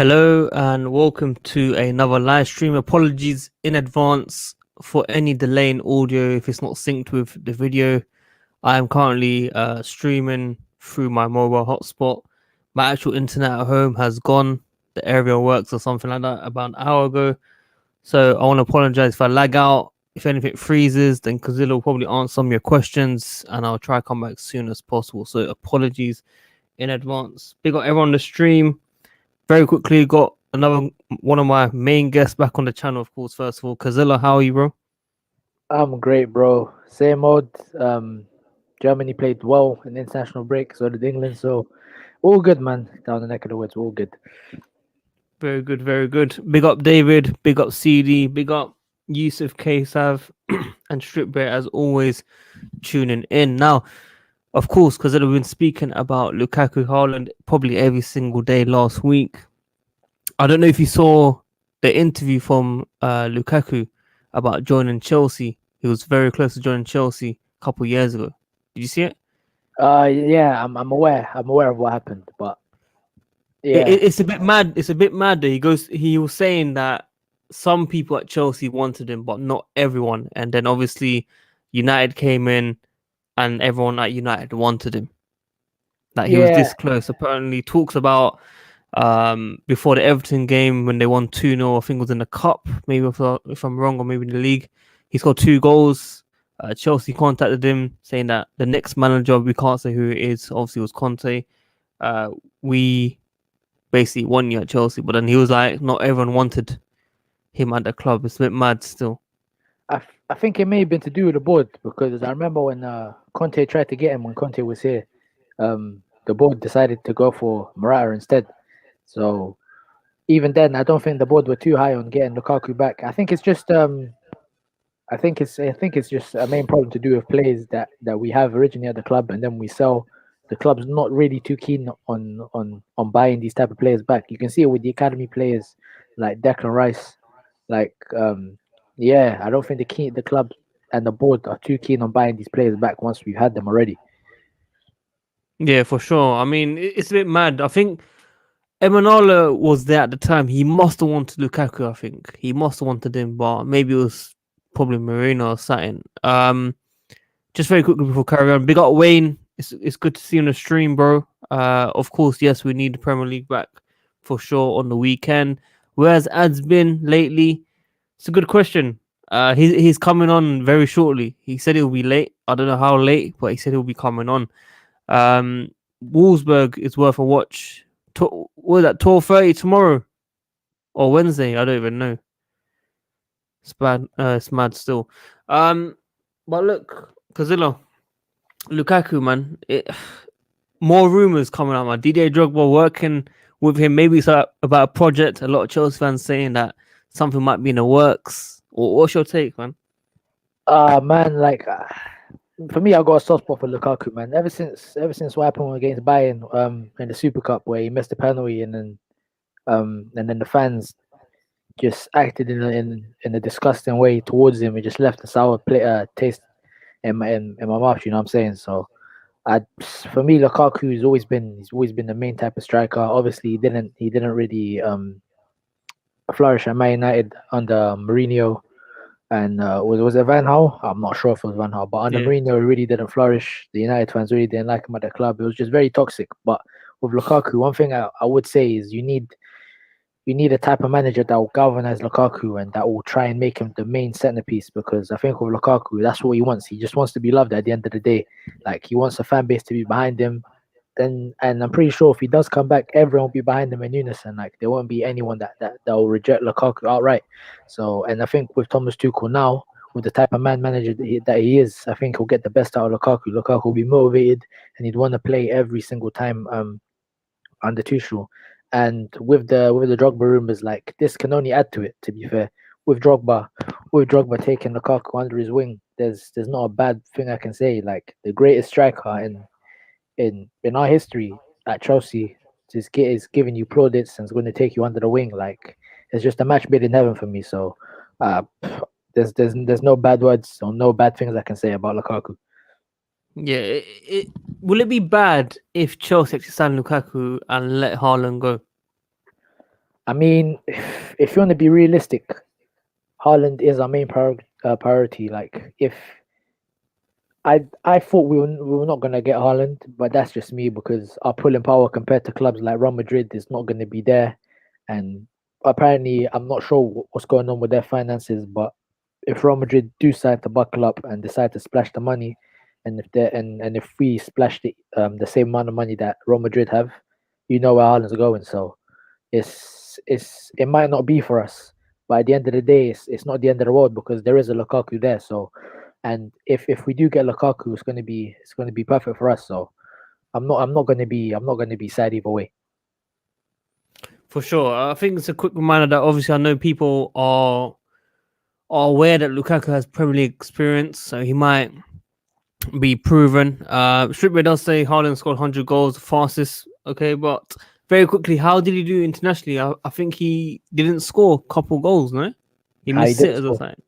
Hello and welcome to another live stream. Apologies in advance for any delay in audio if it's not synced with the video. I am currently streaming through my mobile hotspot. My actual internet at home has gone. The aerial works or something like that about an hour ago. So I want to apologize if I lag out. If anything freezes, then Kazilla will probably answer some of your questions and I'll try to come back as soon as possible. So apologies in advance. Big up everyone on the stream. Very quickly, got another one of my main guests back on the channel, of course. First of all, Kazilla, how are you, bro? I'm great, bro. Same old. Germany played well in the international break, so did England. So all good, man. Down the neck of the woods, all good. Very good, very good. Big up David, big up CD, big up Yusuf Ksav and Strip Bear as always tuning in. Now, of course, because I've been speaking about Lukaku Haaland probably every single day last week. I don't know if you saw the interview from Lukaku about joining Chelsea. He was very close to joining Chelsea a couple of years ago. Did you see it? Yeah, I'm aware. I'm aware of what happened, but yeah, It's a bit mad. It's a bit mad that he was saying that some people at Chelsea wanted him, but not everyone. And then obviously United came in and everyone at United wanted him. Like he was yeah, this close. Apparently talks about before the Everton game when they won 2-0, I think it was in the cup, maybe if I'm wrong, or maybe in the league. He scored 2 goals. Chelsea contacted him saying that the next manager, we can't say who it is, obviously it was Conte. We basically won you at Chelsea, but then he was like, not everyone wanted him at the club. It's a bit mad still. I think it may have been to do with the board because I remember when Conte tried to get him when Conte was here. The board decided to go for Morata instead. So even then, I don't think the board were too high on getting Lukaku back. I think it's just I think it's just a main problem to do with players that we have originally at the club and then we sell. The club's not really too keen on buying these type of players back. You can see it with the academy players like Declan Rice. Like yeah, I don't think the club and the board are too keen on buying these players back once we've had them already. Yeah, for sure. I mean, it's a bit mad. I think Emanala was there at the time. He must have wanted Lukaku, I think. He must have wanted him, but maybe it was probably Marino or something. Just very quickly before carry on, big up Wayne. It's good to see you on the stream, bro. Of course, yes, we need the Premier League back for sure on the weekend. Where's Ads been lately? It's a good question. He's coming on very shortly. He said he'll be late. I don't know how late, but he said he'll be coming on. Wolfsburg is worth a watch. What is that? 12:30 tomorrow or Wednesday? I don't even know. It's bad. It's mad still. But look, Kazilla, Lukaku, man. More rumors coming out, man. Didier Drogba working with him. Maybe it's about a project. A lot of Chelsea fans saying that something might be in the works. What's your take, man? Man, like for me, I got a soft spot for Lukaku, man. Ever since what happened against Bayern, in the Super Cup where he missed the penalty and then the fans just acted in a disgusting way towards him and just left a sour taste in my mouth. You know what I'm saying? So, for me, Lukaku he's always been the main type of striker. Obviously, he didn't really flourish at Man United under Mourinho. And was it Van Gaal? I'm not sure if it was Van Gaal, but under Yeah. Mourinho, he really didn't flourish. The United fans really didn't like him at the club. It was just very toxic. But with Lukaku, one thing I would say is you need a type of manager that will galvanize Lukaku and that will try and make him the main centerpiece. Because I think with Lukaku, that's what he wants. He just wants to be loved at the end of the day. Like he wants a fan base to be behind him. Then and I'm pretty sure if he does come back, everyone will be behind him in unison. Like there won't be anyone that will reject Lukaku outright. So and I think with Thomas Tuchel now, with the type of manager that he is, I think he'll get the best out of Lukaku. Lukaku will be motivated and he'd want to play every single time under Tuchel. And with the Drogba rumors, like this can only add to it. To be fair, with Drogba taking Lukaku under his wing, there's not a bad thing I can say. Like the greatest striker in our history at Chelsea is giving you plaudits and is going to take you under the wing. Like it's just a match made in heaven for me. So uh, there's no bad words or no bad things I can say about Lukaku. Yeah. Will it be bad if Chelsea actually sign Lukaku and let Haaland go? I mean, if you want to be realistic, Haaland is our main priority. Like, if I thought we were not gonna get Haaland, but that's just me because our pulling power compared to clubs like Real Madrid is not gonna be there, and apparently I'm not sure what's going on with their finances. But if Real Madrid do decide to buckle up and decide to splash the money, and if they and if we splash the same amount of money that Real Madrid have, you know where Haaland's going. So it might not be for us, but at the end of the day, it's not the end of the world because there is a Lukaku there. So, and if we do get Lukaku, it's gonna be perfect for us. So I'm not gonna be sad either way. For sure. I think it's a quick reminder that obviously I know people are aware that Lukaku has Premier League experience, so he might be proven. Stripper does say Haaland scored 100 goals, the fastest. Okay, but very quickly, how did he do internationally? I think he didn't score a couple goals, no? He He missed it didn't as a score. sign.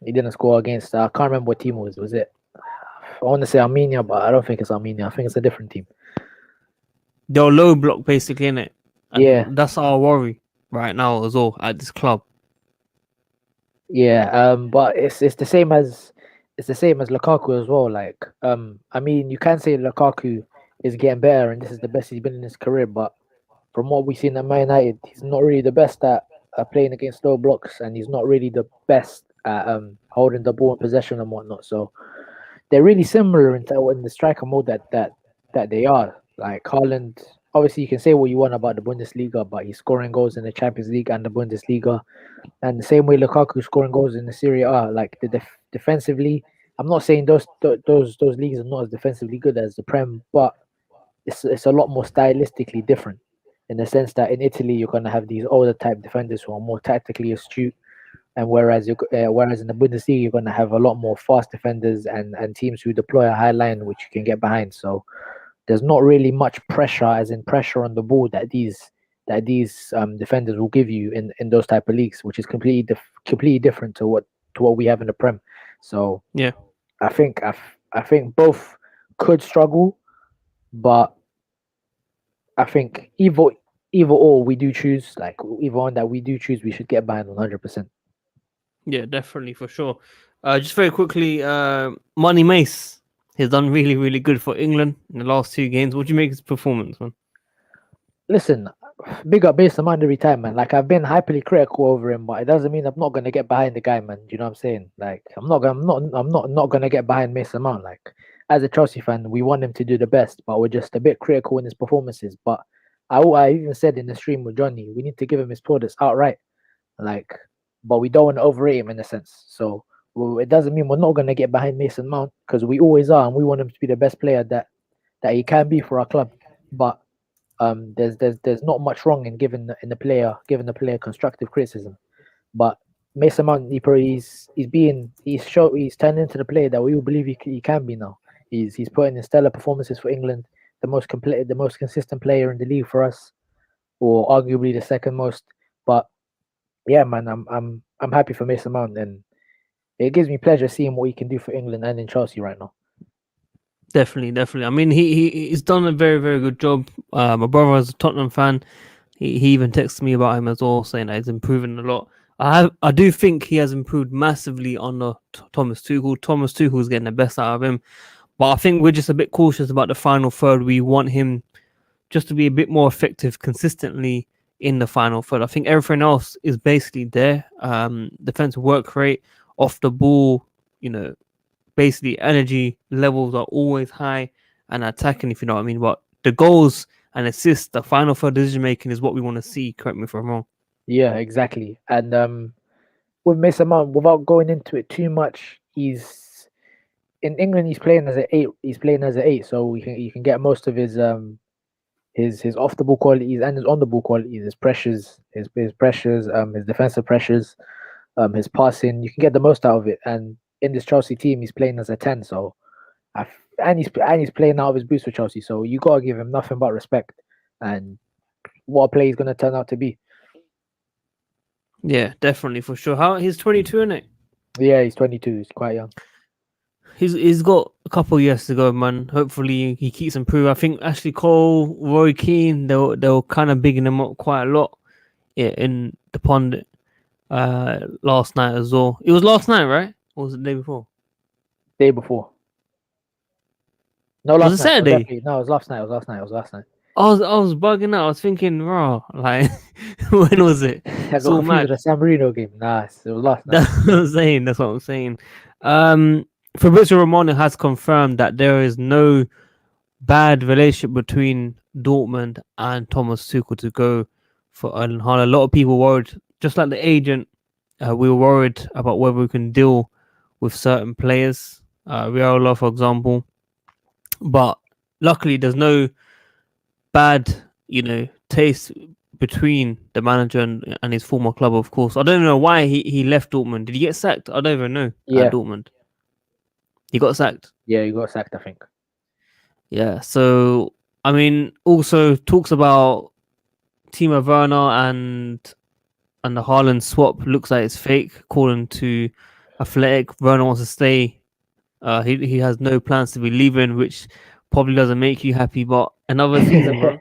He didn't score against. I can't remember what team it was. Was it? I want to say Armenia, but I don't think it's Armenia. I think it's a different team. They're low block basically, innit? Yeah, And that's our worry right now as well at this club. yeah. But it's the same as Lukaku as well. Like, I mean, you can say Lukaku is getting better, and this is the best he's been in his career. But from what we've seen at Man United, he's not really the best at playing against low blocks, and he's not really the best at holding the ball in possession and whatnot. So they're really similar in the striker mode that they are. Like Haaland, obviously you can say what you want about the Bundesliga, but he's scoring goals in the Champions League and the Bundesliga, and the same way Lukaku scoring goals in the Serie A. Like defensively, I'm not saying those leagues are not as defensively good as the Prem, but it's a lot more stylistically different in the sense that in Italy you're gonna have these older type defenders who are more tactically astute, and whereas in the Bundesliga you're gonna have a lot more fast defenders and teams who deploy a high line which you can get behind. So there's not really much pressure, as in pressure on the ball that these defenders will give you in those type of leagues, which is completely different to what we have in the Prem. So Yeah. I think both could struggle, but I think either or we do choose, like either one that we do choose, we should get behind 100%. Yeah, definitely for sure. Just very quickly, Money Mace has done really, really good for England in the last two games. What do you make of his performance, man? Listen, big up based on every time, man. Like I've been hyperly critical over him, but it doesn't mean I'm not gonna get behind the guy, man. Do you know what I'm saying? Like I'm not gonna get behind Mason Mount. Like as a Chelsea fan, we want him to do the best, but we're just a bit critical in his performances. But I even said in the stream with Johnny, we need to give him his plaudits outright. Like, but we don't want to overrate him in a sense. So it doesn't mean we're not gonna get behind Mason Mount because we always are, and we want him to be the best player that he can be for our club. But there's not much wrong in giving the player constructive criticism, but Mason Mount he's turned into the player that we all believe he can be now. He's putting in stellar performances for England, the most consistent player in the league for us, or arguably the second most. But yeah, man, I'm happy for Mason Mount, and it gives me pleasure seeing what he can do for England and in Chelsea right now. Definitely, definitely. I mean, he's done a very, very good job. My brother is a Tottenham fan. He even texted me about him as well, saying that he's improving a lot. I do think he has improved massively under Thomas Tuchel. Thomas Tuchel is getting the best out of him, but I think we're just a bit cautious about the final third. We want him just to be a bit more effective consistently in the final third. I think everything else is basically there. Defensive work rate, off the ball, you know, basically energy levels are always high and attacking, if you know what I mean. But the goals and assists, the final third decision making is what we want to see. Correct me if I'm wrong. Yeah, exactly. And with Mason Mount, without going into it too much, he's in England. He's playing as an eight. He's playing as an eight, so you can get most of his off the ball qualities and his on the ball qualities, his defensive pressures, his passing. You can get the most out of it. And in this Chelsea team, he's playing as a 10. So and he's playing out of his boots for Chelsea. So you gotta give him nothing but respect. And what a play he's gonna turn out to be. Yeah, definitely for sure. How he's 22, isn't it? Yeah, he's 22. He's quite young. He's got a couple of years to go, man. Hopefully he keeps improving. I think Ashley Cole, Roy Keane, they were kind of bigging him up quite a lot it in the pundit last night as well. It was last night, right? Or was it the day before? Day before. No, Was last it night. No, Saturday? definitely. No, it was last night. It was last night. I was bugging out. I was thinking, raw, like when was it? I It's got all confused mad. with the San Marino game. Nah, it was last night. That's what I'm saying. That's what I'm saying. Fabrizio Romano has confirmed that there is no bad relationship between Dortmund and Thomas Tuchel to go for Erling Haaland. A lot of people worried, just like the agent, we were worried about whether we can deal with certain players, Riola, for example. But luckily, there's no bad, taste between the manager and his former club, of course. I don't know why he left Dortmund. Did he get sacked? I don't even know. At Yeah, Dortmund. He got sacked. yeah, you got sacked, I think. Yeah. So, I mean, also talks about Timo Werner and the Haaland swap looks like it's fake, according to Athletic. Werner wants to stay. He has no plans to be leaving, which probably doesn't make you happy, but another season, bro.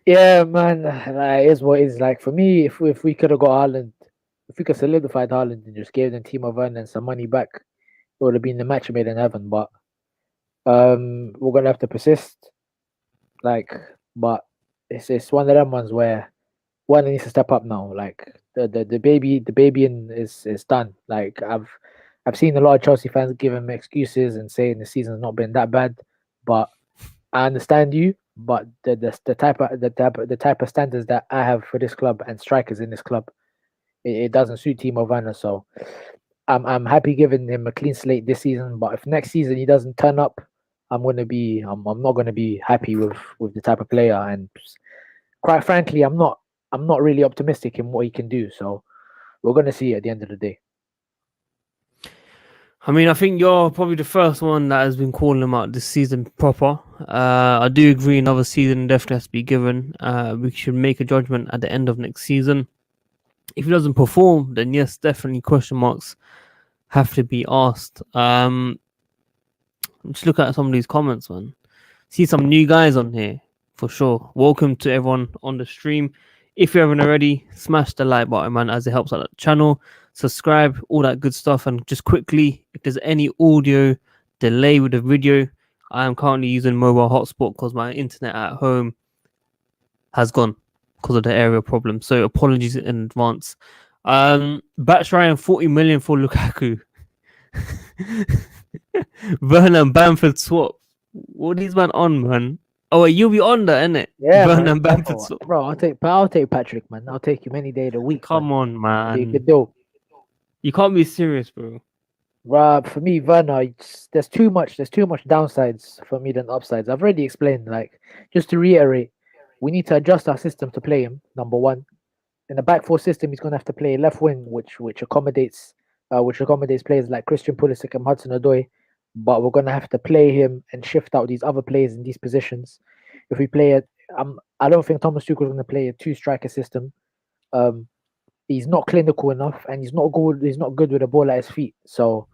Yeah, man, like, it is what it is. Like for me, if we could have got Haaland, if we could solidified Haaland and just gave them Timo Werner and some money back, it would have been the match made in heaven. But we're gonna have to persist. Like, but it's one of them ones where one needs to step up now. Like the baby is done. Like I've seen a lot of Chelsea fans give him excuses and saying the season's not been that bad, but I understand you. But the type of standards that I have for this club and strikers in this club, it doesn't suit Timo Werner. So I'm happy giving him a clean slate this season. But if next season he doesn't turn up, I'm not gonna be happy with the type of player. And quite frankly, I'm not really optimistic in what he can do. So we're gonna see at the end of the day. I mean, I think you're probably the first one that has been calling him out this season proper. I do agree another season definitely has to be given. We should make a judgment at the end of next season. If he doesn't perform, then yes, definitely question marks have to be asked. Just look at some of these comments, man. See some new guys on here for sure. Welcome to everyone on the stream. If you haven't already, smash the like button, man, as it helps out the channel. Subscribe, all that good stuff. And just quickly, if there's any audio delay with the video, I am currently using mobile hotspot because my internet at home has gone because of the area problem. So apologies in advance. Batch Ryan 40 million for Lukaku. Werner and Bamford swap. What are these man on, man? Oh, wait, you'll be on that, innit? Yeah, Werner man. and Bamford swap. Bro, I'll take Patrick, man. I'll take him any day of the week. Come on, Be a man. good deal. You can't be serious, bro. For me, Werner, there's too much downsides for me than upsides. I've already explained. Like, just to reiterate, we need to adjust our system to play him. Number one, in the back four system, he's gonna have to play left wing, which accommodates players like Christian Pulisic and Hudson-Odoi. But we're gonna have to play him and shift out these other players in these positions. If we play it, I don't think Thomas Tuchel is gonna play a two-striker system. He's not clinical enough, and he's not good. He's not good with the ball at his feet. So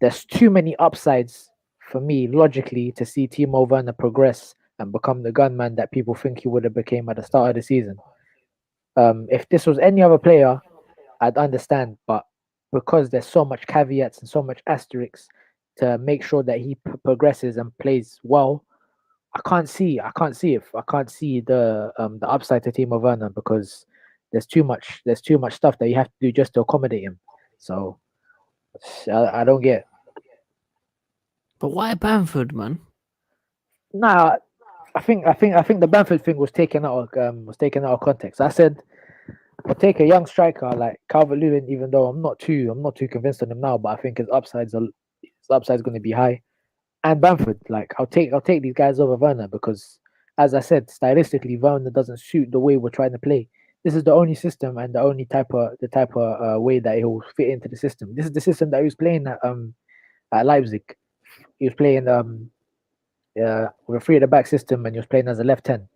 there's too many upsides for me logically to see Timo Werner progress and become the gunman that people think he would have became at the start of the season. If this was any other player, I'd understand, but because there's so much caveats and so much asterisks to make sure that he progresses and plays well, I can't see the upside to Timo Werner because there's too much stuff that you have to do just to accommodate him. So I don't get it. But why Bamford, man? Nah, I think the Bamford thing was taken out of context. I said we'll take a young striker like Calvert-Lewin, even though I'm not too convinced on him now, but I think his upside's going to be high. And Bamford, like I'll take these guys over Werner because, as I said, stylistically Werner doesn't suit the way we're trying to play. This is the only system and the only type of way that he'll fit into the system. This is the system that he was playing at Leipzig. He was playing with a three at the back system, and he was playing as a left 10.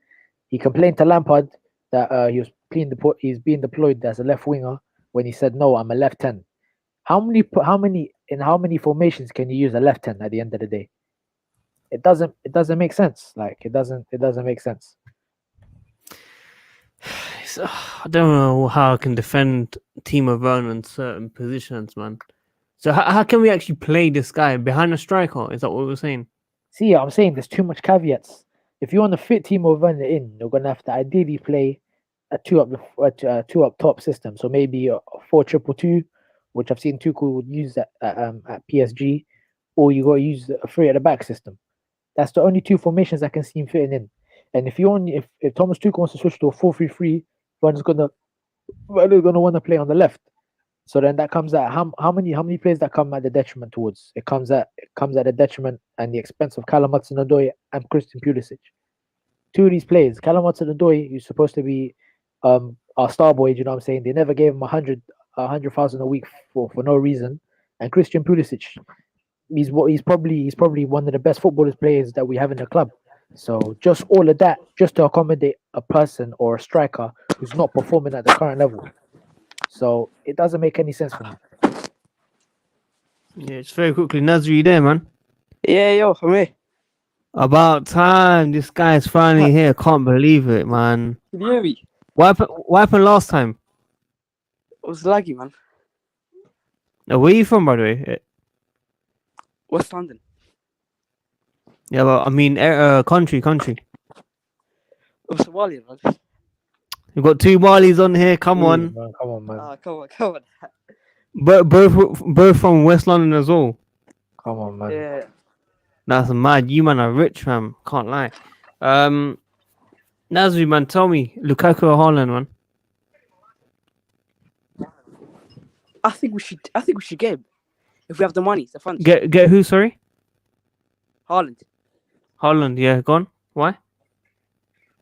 He complained to Lampard that he's being deployed as a left winger when he said, "No, I'm a left 10." How many formations can you use a left 10 at the end of the day? It doesn't make sense. Like it doesn't make sense. I don't know how I can defend Timo Werner in certain positions, man. So how can we actually play this guy behind a striker? Is that what we're saying? See, I'm saying there's too much caveats. If you want to fit Timo Werner in, you're gonna have to ideally play a two up top system. So maybe a 4-2-2, which I've seen Tuchel use at PSG, or you got to use a three at the back system. That's the only two formations I can see him fitting in. And if Thomas Tuchel wants to switch to a 4-3-3, Werner's gonna want to play on the left. So then that comes at how many players that come at the detriment towards it comes at the detriment and the expense of callum hudson-odoi and Christian Pulisic. Two of these players, callum hudson-odoi, who's supposed to be our star boy, you know what I'm saying? They never gave him 100,000 a week for no reason. And Christian Pulisic, he's probably one of the best players that we have in the club. So just all of that, just to accommodate a person or a striker who's not performing at the current level. So it doesn't make any sense for me. Yeah, just very quickly, Nazri, you there, man? Yeah, yo, for me. About time. This guy's finally here. Can't believe it, man. Can you hear me? What happened last time? It was laggy, man. Where are you from, by the way? West London. Yeah, but I mean, country. It was Somalia, man. We've got two Malis on here. Come on. Man, come on, man. Come on. Both from West London as well. Come on, man. Yeah. That's mad. You man are rich, fam. Can't lie. Nazri, man, tell me, Lukaku or Haaland, man? I think we should get him. If we have the money, the funds. Get who? Sorry, Haaland. Haaland. Yeah, go on. Why?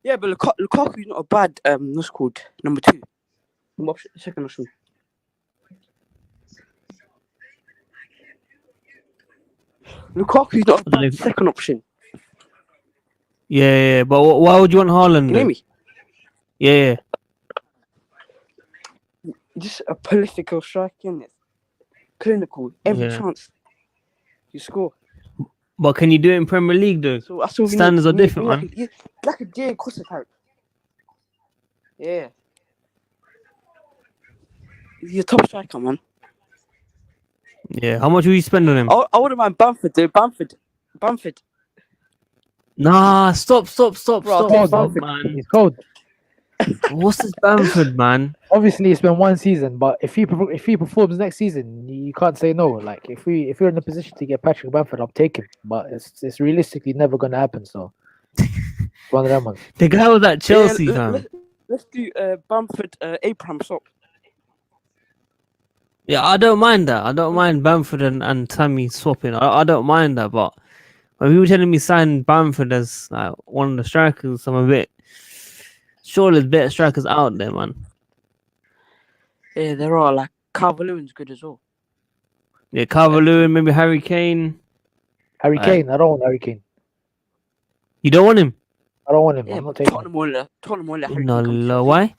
Yeah, but Lukaku is not a bad what's called number 2. Second option. Lukaku is not a bad second option. Yeah, but why would you want Haaland? Can you hear me? Yeah. Just a political strike, isn't it? Clinical, every Yeah. chance you score. But can you do it in Premier League though? So that's what Standards are different, man. Like a Didier Costa character. Yeah. He's a top striker, man. Yeah. How much will you spend on him? I wouldn't mind Bamford, dude. Bamford. Nah, stop, Bro, I'll take Bamford. man. He's cold. What's this Bamford, man? Obviously, it's been one season, but if he performs next season, you can't say no. Like if you're in a position to get Patrick Bamford, I'll take him. But it's realistically never going to happen. So it's one of them ones. The guy was at Chelsea, fam. Let's do Bamford, Abraham swap. Yeah, I don't mind that. I don't mind Bamford and Tammy swapping. I don't mind that, but when people telling me sign Bamford as like one of the strikers, I'm a bit sure there's better strikers out there, man. Yeah, there are. Like Calvert-Lewin's good as well. Yeah, Calvert-Lewin, maybe Harry Kane. Harry Kane, I don't want Harry Kane. You don't want him? I don't want him. Yeah, I'm not but taking him. Tottenham will let Harry No, Kane come. no, why?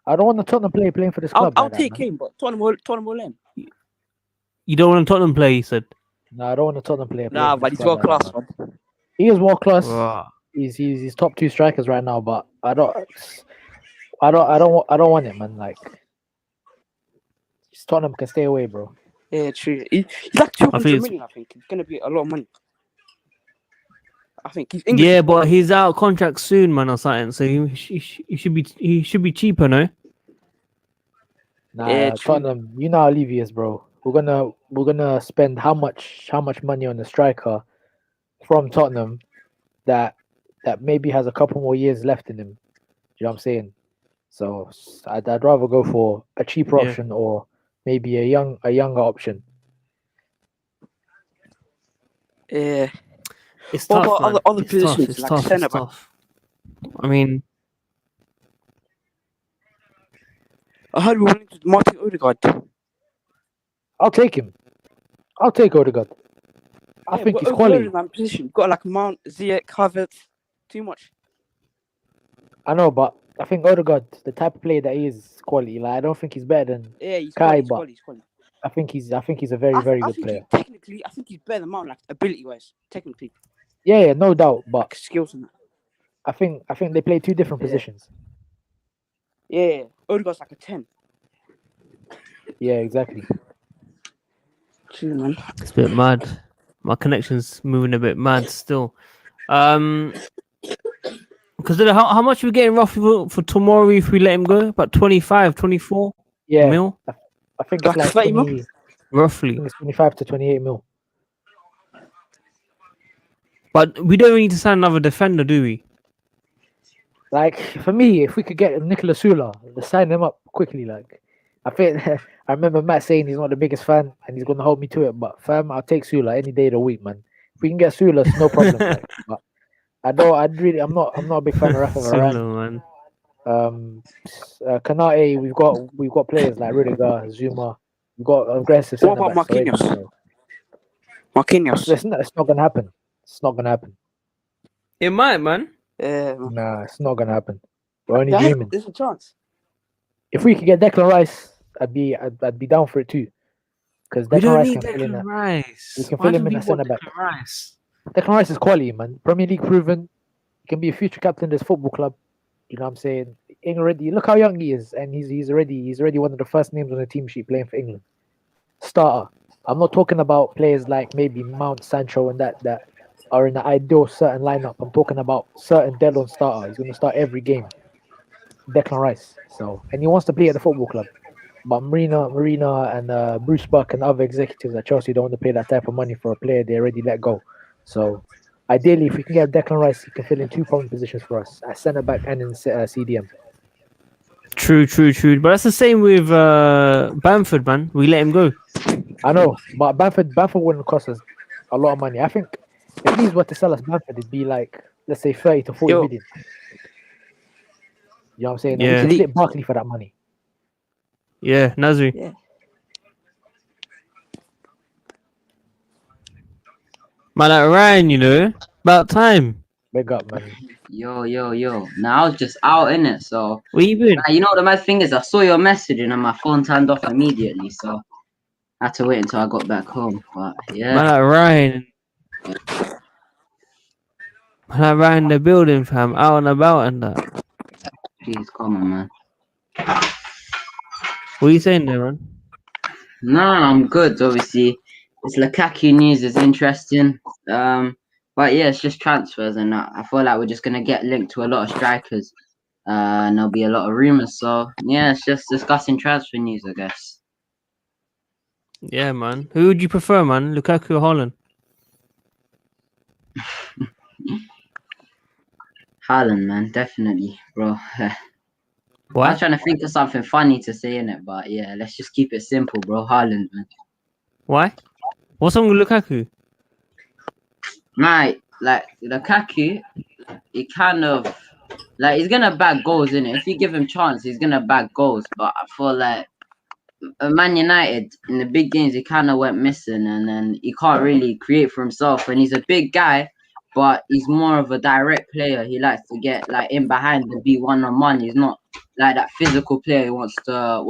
I don't want the Tottenham player playing for this club. I'll like that, take man. Kane, but Tottenham will let him. You don't want a Tottenham player, you said? No, I don't want the Tottenham player. Nah, playing for but this he's club world like class, that, man. man. He is world class. Wow. He's top 2 strikers right now, but I don't want it, man. Like Tottenham can stay away, bro. Yeah, true. He's like 200 think million, I think. It's gonna be a lot of money. I think he's English. Yeah, but he's out of contract soon, man, or something. So he should be cheaper, no? Nah, Yeah, true. Tottenham, you know how Levy is, bro. We're gonna spend how much money on the striker from Tottenham that maybe has a couple more years left in him. Do you know what I'm saying? So I'd rather go for a cheaper Yeah. option or maybe a younger option. Yeah. It's What tough, about man. other It's positions, It's like tough. It's centre-back? tough. I mean, I heard we're willing to Martin Odegaard. I'll take him. I'll take Odegaard. I think he's quality. In that position. Got like Mount, Ziyech, Havertz. Too much. I know, but I think Odegaard, the type of player that he is quality. Like I don't think he's better than Yeah, he's Kai, quality. He's quality. I think he's a very good player. Technically, I think he's better than Mount, like ability-wise. Technically, Yeah, no doubt. But like skills and that. I think they play 2 different Yeah. positions. Yeah, Odegaard's like a 10. Yeah, exactly. True, man. It's a bit mad. My connection's moving a bit mad still. Because how much are we getting roughly for tomorrow if we let him go? About 25, 24 Yeah, mil, I think it's Like like 30 mil? 20. I roughly. think it's 25 to 28 mil. But we don't need to sign another defender, do we? Like for me, if we could get Nicolas Sula, let's sign him up quickly. Like I think I remember Matt saying he's not the biggest fan and he's gonna hold me to it. But fam, I'll take Sula any day of the week, man. If we can get Sula, it's no problem. Like, but I'm not a big fan of Rafa Varane. Solo, man. Kanate, we've got players like Rudiger, Zuma. We've got aggressive What centre about backs already. Marquinhos? So Marquinhos. it's not gonna happen. It's not gonna happen. It might, man. Yeah, man. Nah, it's not gonna happen. We're only Yeah, dreaming. there's a chance. If we could get Declan Rice, I'd be down for it too. Because We Declan don't Rice need can fill in Declan that. Rice. We can Why fill do him in we a want centre back. Declan Rice? Declan Rice is quality, man. Premier League proven. He can be a future captain of this football club. You know what I'm saying? England. Look how young he is, and he's already one of the first names on the team sheet playing for England. Starter. I'm not talking about players like maybe Mount, Sancho, and that are in the ideal certain lineup. I'm talking about certain dead on starter. He's going to start every game. Declan Rice. So, and he wants to play at the football club. But Marina and Bruce Buck and other executives at Chelsea don't want to pay that type of money for a player they already let go. So, ideally, if we can get Declan Rice, he can fill in 2 prominent positions for us at centre back and in CDM. True. But that's the same with Bamford, man. We let him go. I know, but Bamford wouldn't cost us a lot of money. I think if these were to sell us Bamford, it'd be like, let's say 30 to 40 Yo. million. You know what I'm saying? Yeah. And we can flip Barkley for that money. Yeah, Nazri. Yeah. Man, like Ryan, you know, about time. Big up, man. Yo. Now I was just out in it, so Where you been? you know what the mad thing is, I saw your message and my phone turned off immediately, so I had to wait until I got back home. But yeah, Man, like Ryan. Man, like Ryan in the building, fam. Out and about and that. please come on, man. What are you saying there, man? No, I'm good. Obviously, this Lukaku news is interesting. But yeah, it's just transfers, and I feel like we're just gonna get linked to a lot of strikers, and there'll be a lot of rumors. So yeah, it's just discussing transfer news, I guess. Yeah, man. Who would you prefer, man? Lukaku or Haaland? Haaland, man, definitely, bro. I Why? was trying to think of something funny to say in it, but yeah, let's just keep it simple, bro. Haaland, man. Why? What's wrong with Lukaku? Right, like Lukaku, he kind of like he's gonna bag goals in it. If you give him chance, he's gonna bag goals. But I feel like Man United in the big games, he kind of went missing, and then he can't really create for himself. And he's a big guy, but he's more of a direct player. He likes to get like in behind and be one-on-one. He's not like that physical player who wants to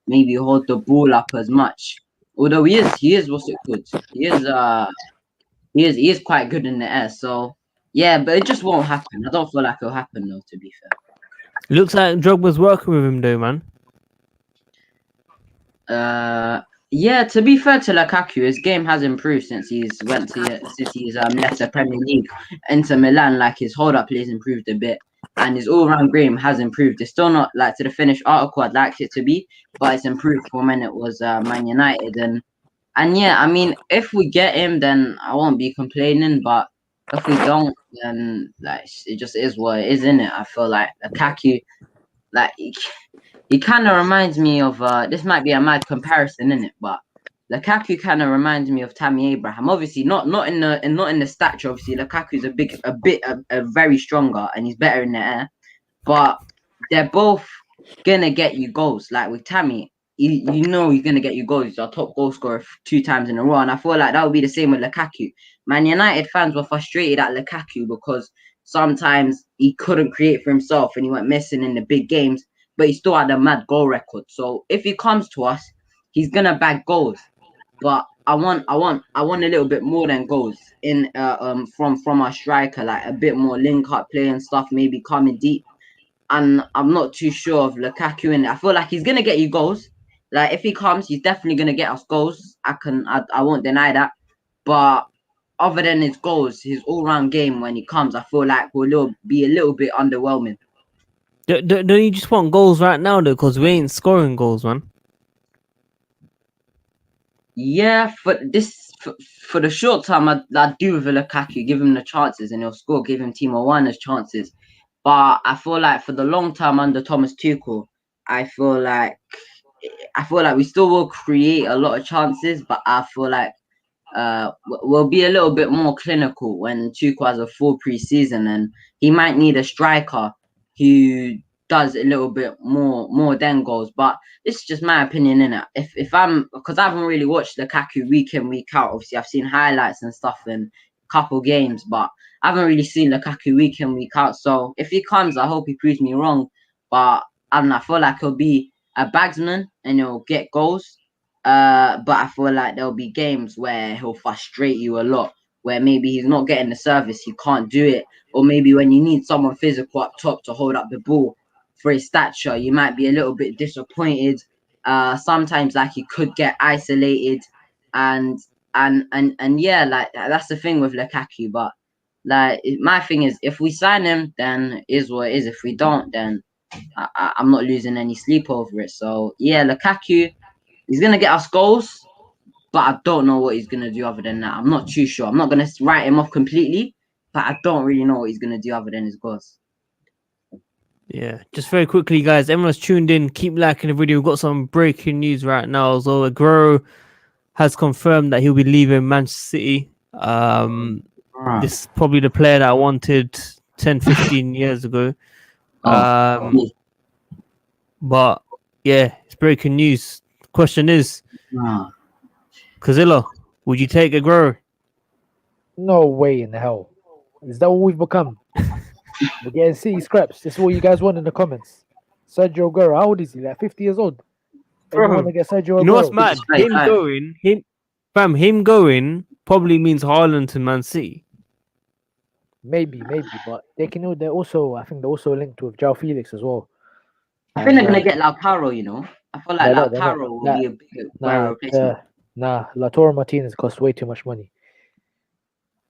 maybe hold the ball up as much. Although he is he is quite good in the air. So yeah, but it just won't happen. I don't feel like it'll happen though, to be fair. Looks like Drogba's working with him, though, man. Yeah, to be fair to Lukaku, his game has improved since he's left the Premier League into Milan. Like his hold-up plays improved a bit, and his all-round game has improved. It's still not like to the finished article I'd like it to be, but it's improved from when it was Man United. And yeah, I mean, if we get him, then I won't be complaining. But if we don't, then like it just is what it is, innit? I feel like Lukaku, like he kind of reminds me of this might be a mad comparison, innit? But Lukaku kind of reminds me of Tammy Abraham. Obviously, not in the stature. Obviously, Lukaku's a very stronger, and he's better in the air. But they're both gonna get you goals. Like with Tammy, you know he's gonna get you goals. He's our top goal scorer 2 times in a row, and I feel like that would be the same with Lukaku. Man United fans were frustrated at Lukaku because sometimes he couldn't create for himself, and he went missing in the big games. But he still had a mad goal record. So if he comes to us, he's gonna bag goals. But I want a little bit more than goals in from our striker, like a bit more link up play and stuff, maybe coming deep. and I'm not too sure of Lukaku in it. I feel like he's gonna get you goals. Like if he comes, he's definitely gonna get us goals. I won't deny that. But other than his goals, his all-round game when he comes, I feel like will be a little bit underwhelming. Don't you just want goals right now though? Because we ain't scoring goals, man. Yeah, for the short term, I do with Lukaku, give him the chances and he'll score. Give him Timo Werner's chances. But I feel like for the long term under Thomas Tuchel, I feel like we still will create a lot of chances, but I feel like we'll be a little bit more clinical when Tuchel has a full preseason, and he might need a striker who does a little bit more than goals. But this is just my opinion, innit? If I'm, because I haven't really watched Lukaku week in, week out. Obviously, I've seen highlights and stuff in a couple games, but I haven't really seen Lukaku week in, week out. So if he comes, I hope he proves me wrong. But I don't know, I feel like he'll be a bagsman and he'll get goals. But I feel like there'll be games where he'll frustrate you a lot, where maybe he's not getting the service, he can't do it, or maybe when you need someone physical up top to hold up the ball for his stature, you might be a little bit disappointed. Sometimes like he could get isolated, and yeah, like that's the thing with Lukaku. But like my thing is, if we sign him, then it is what it is. If we don't, then I'm not losing any sleep over it. So yeah, Lukaku, he's going to get us goals, but I don't know what he's going to do other than that. I'm not too sure. I'm not going to write him off completely, but I don't really know what he's going to do other than his goals. Yeah, just very quickly, guys. Everyone's tuned in. Keep liking the video. We've got some breaking news right now. So Aguero has confirmed that he'll be leaving Manchester City. This is probably the player that I wanted 10, 15 years ago. But yeah, it's breaking news. Question is, Kazilla, would you take Aguero? No way in the hell. Is that what we've become? We're getting city scraps. This is what you guys want in the comments. Sergio Aguero, how old is he? Like 50 years old. You want to get Sergio Aguero? You know what's mad? Him going probably means Haaland to Man City. Maybe, but they can. They're also. I think they're also linked with João Felix as well. I think they're gonna get Lautaro. You know, I feel like Lautaro will be a big replacement. Lautaro Martinez costs way too much money.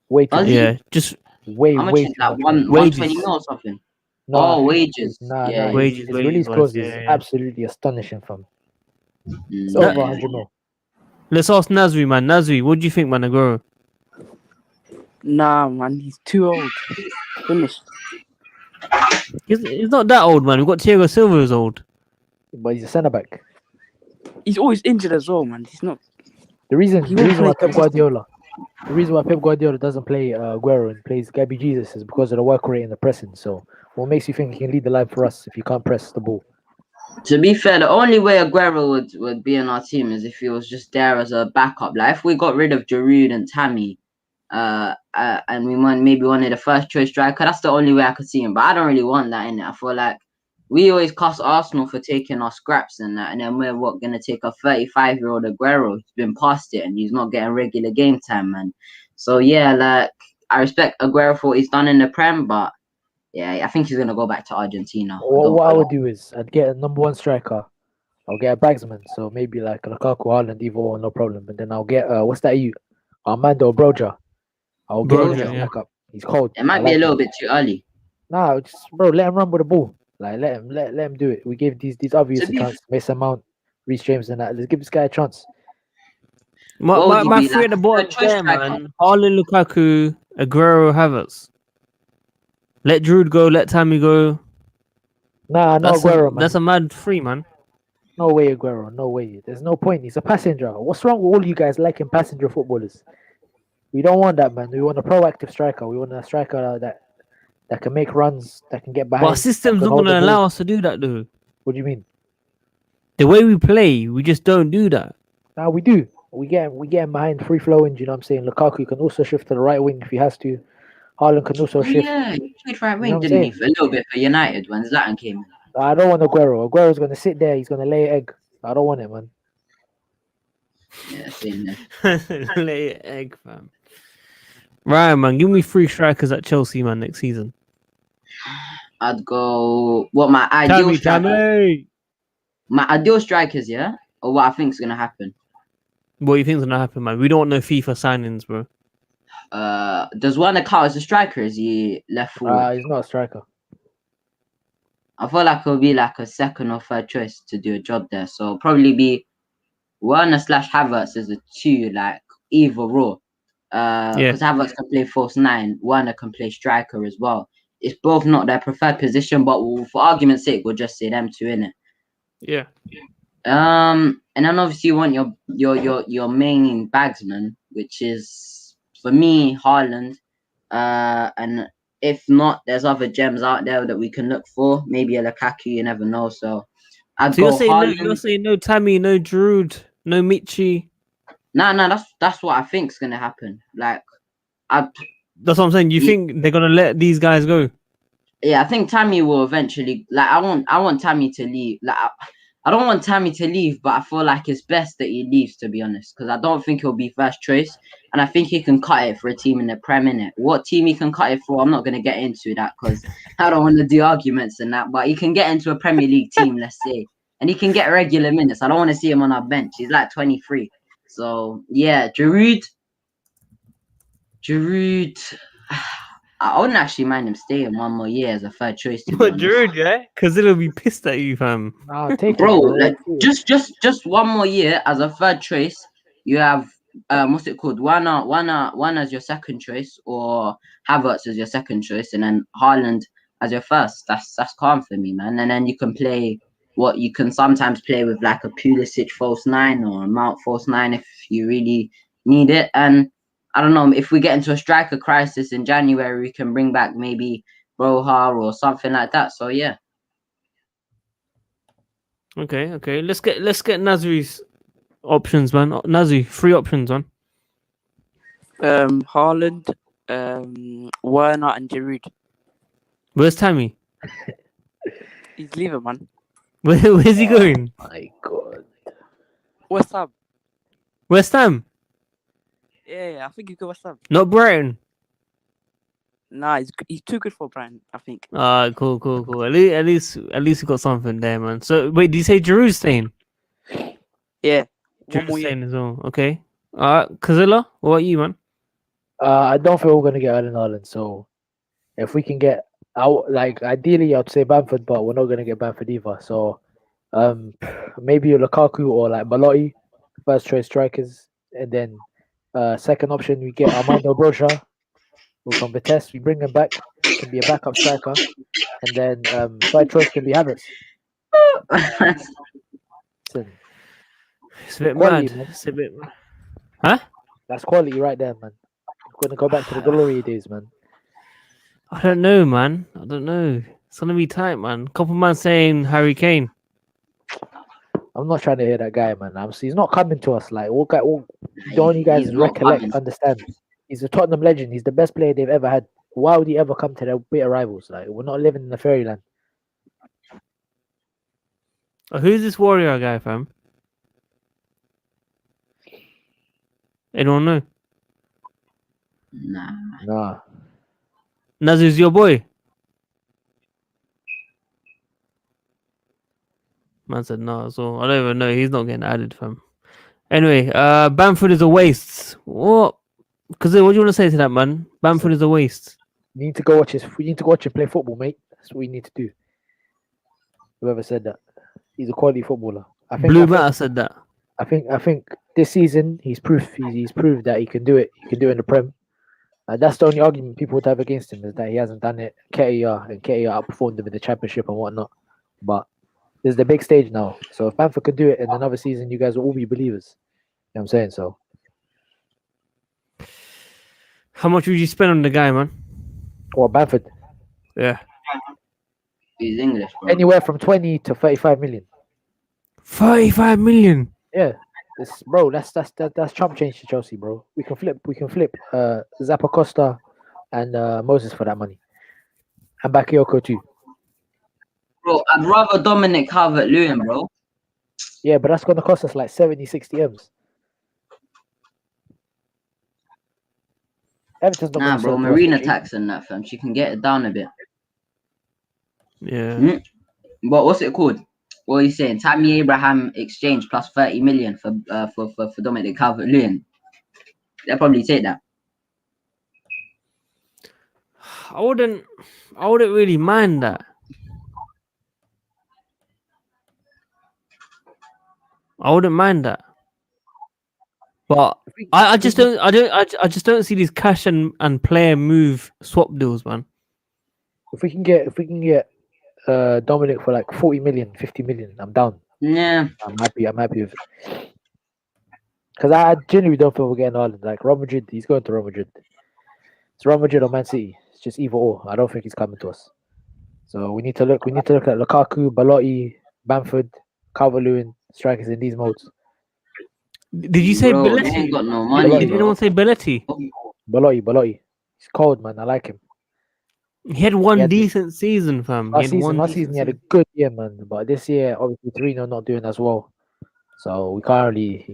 Way too much. Yeah, just way. How much way is too that? much 120 mil or something? No, wages. wages. His release clause is absolutely astonishing, fam. It's over 100 mil. Let's ask Nasri, man. Nasri, what do you think, man, Aguero? Nah, man, he's too old. Finished. He's not that old, man. We've got Thiago Silva who's old. But he's a centre back. He's always injured as well, man. He's not. The reason why Pep Guardiola doesn't play Aguero and plays Gabby Jesus is because of the work rate and the pressing. So what makes you think he can lead the line for us if you can't press the ball? To be fair, the only way Aguero would be in our team is if he was just there as a backup. Like if we got rid of Giroud and Tammy, and we maybe wanted a first choice striker, that's the only way I could see him. But I don't really want that in it. I feel like we always cost Arsenal for taking our scraps and that, and then we're gonna take a 35-year-old Aguero who's been past it and he's not getting regular game time, man. So yeah, like I respect Aguero for what he's done in the Prem, but yeah, I think he's gonna go back to Argentina. What I would do is I'd get a number one striker. I'll get a bagsman, so maybe like Lukaku, Haaland, either or, no problem. But then I'll get what's that? Armando Broja. I'll get him back up. He's cold. It might be a little bit too early. Nah, just let him run with the ball. Like let him do it. We gave these obvious accounts, Mason Mount, Reece James, and that. Let's give this guy a chance. My three at the bottom there, man. Haaland, Lukaku, Aguero, Havertz. Let Giroud go. Let Tammy go. Nah, no Aguero, man. That's a mad three, man. No way, Aguero. No way. There's no point. He's a passenger. What's wrong with all you guys liking passenger footballers? We don't want that, man. We want a proactive striker. We want a striker that can make runs, that can get behind. But our system's not going to allow us to do that, though. What do you mean? The way we play, we just don't do that. Nah, we do. We get him behind, free flowing. You know what I'm saying? Lukaku can also shift to the right wing if he has to. Haaland can also shift. Yeah, he played right wing, didn't he? For a little bit for United when Zlatan came in. I don't want Aguero. Aguero's going to sit there. He's going to lay an egg. I don't want it, man. Yeah, same there. Lay an egg, fam. Right, man. Give me 3 strikers at Chelsea, man, next season. I'd go what my ideal strikers, yeah, or what I think is gonna happen. What do you think is gonna happen, man? We don't want no FIFA signings, bro. Does Werner count as a striker? Is he left forward? He's not a striker. I feel like it'll be like a second or third choice to do a job there. So probably be Werner / Havertz as a two, like either or. Because Havertz can play false nine, Werner can play striker as well. It's both not their preferred position, but for argument's sake, we'll just say them two in it. Yeah. And then obviously you want your main bagsman, which is for me Haaland. And if not, there's other gems out there that we can look for. Maybe a Lukaku, you never know. So I'd go Haaland. You're saying no Tammy, no Giroud, no Michi. No, that's what I think's gonna happen. Like, that's what I'm saying. You think they're gonna let these guys go? Yeah, I think Tammy will eventually. Like, I want Tammy to leave. Like, I don't want Tammy to leave, but I feel like it's best that he leaves, to be honest, because I don't think he'll be first choice, and I think he can cut it for a team in the Prem, innit? What team he can cut it for, I'm not gonna get into that because I don't want to do arguments and that. But he can get into a Premier League team, let's say, and he can get regular minutes. I don't want to see him on our bench. He's like 23. So yeah, Giroud. I wouldn't actually mind him staying one more year as a third choice. But Giroud, yeah, because it'll be pissed at you, fam. Take bro. it, like, just one more year as a third choice. You have what's it called? Werner as your second choice, or Havertz as your second choice, and then Haaland as your first. That's calm for me, man. And then you can play what you can sometimes play with, like a Pulisic false nine or a Mount false nine if you really need it. And I don't know, if we get into a striker crisis in January, we can bring back maybe Roja or something like that. So yeah. Okay. Let's get Nazri's options, man. Nazri, 3 options, man. Haaland, Werner, and Giroud. Where's Tammy? He's leaving, man. Where's he going? Oh my God. West Ham. West Ham? Yeah, I think he's good West Ham. Not Brighton. Nah, he's too good for Brighton, I think. Cool. At least we got something there, man. So wait, did you say Giroud's staying? Yeah. Giroud's staying as well. Okay. Kazilla, what about you, man? I don't feel we're gonna get Erling Haaland. So if we can get out, like ideally, I'd say Bamford, but we're not gonna get Bamford either. So maybe a Lukaku or like Malotti, first choice strikers, and then second option we get Armando Broja from Vitesse. We bring him back, can be a backup striker, and then third choice can be Havertz. It's a bit quality, mad. It's a bit. Huh? That's quality right there, man. We're gonna go back to the glory days, man. I don't know, man. I don't know. It's gonna be tight, man. Couple man saying Harry Kane. I'm not trying to hear that guy, man. He's not coming to us. Like, don't you guys recollect, understand? He's a Tottenham legend. He's the best player they've ever had. Why would he ever come to their bitter rivals? Like, we're not living in the fairyland. Who's this warrior guy, fam? Anyone know? Nah. Nazir's your boy. Man said no, so I don't even know. He's not getting added, fam. Anyway, Bamford is a waste. What? Because what do you want to say to that, man? Bamford is a waste. We need to go watch him play football, mate. That's what we need to do. Whoever said that, he's a quality footballer. Blue Matter said that. I think this season he's proved that he can do it. He can do it in the Prem. That's the only argument people would have against him, is that he hasn't done it. Ketia outperformed him in the Championship and whatnot. But this is the big stage now. So if Bamford could do it in another season, you guys will all be believers. You know what I'm saying? So how much would you spend on the guy, man? Or Bamford? Yeah. He's English, bro. Anywhere from 20 to 35 million. 35 million? Yeah. Bro, that's chump change to Chelsea, bro. We can flip Zappa Costa and Moses for that money. And Bakayoko too. Bro, I'd rather Dominic Calvert-Lewin, bro. Yeah, but that's gonna cost us like 70-60 M's. Nah, bro, Marina tax and that, fam. She can get it down a bit. Yeah. But what's it called? What are you saying? Tammy Abraham exchange plus 30 million for Dominic Calvert-Lewin. They'll probably take that. I wouldn't really mind that. I wouldn't mind that. But I just don't see these cash and player move swap deals, man. If we can get Dominic for like 40 million, 50 million, I'm down. Yeah. I'm happy with it. Because I genuinely don't feel we're getting Haaland. Like Real Madrid, he's going to Real Madrid. It's Real Madrid or Man City. It's just either or. I don't think he's coming to us. So we need to look at Lukaku, Belotti, Bamford, Calvert-Lewin, strikers in these modes. Did you say Bro, they Belletti? ain't got no money, Did bro. anyone say Belletti? Belotti. He's cold, man. I like him. He had one He had- decent season, fam. Last season he had a good year, man. But this year, obviously, Torino not doing as well. So we can't really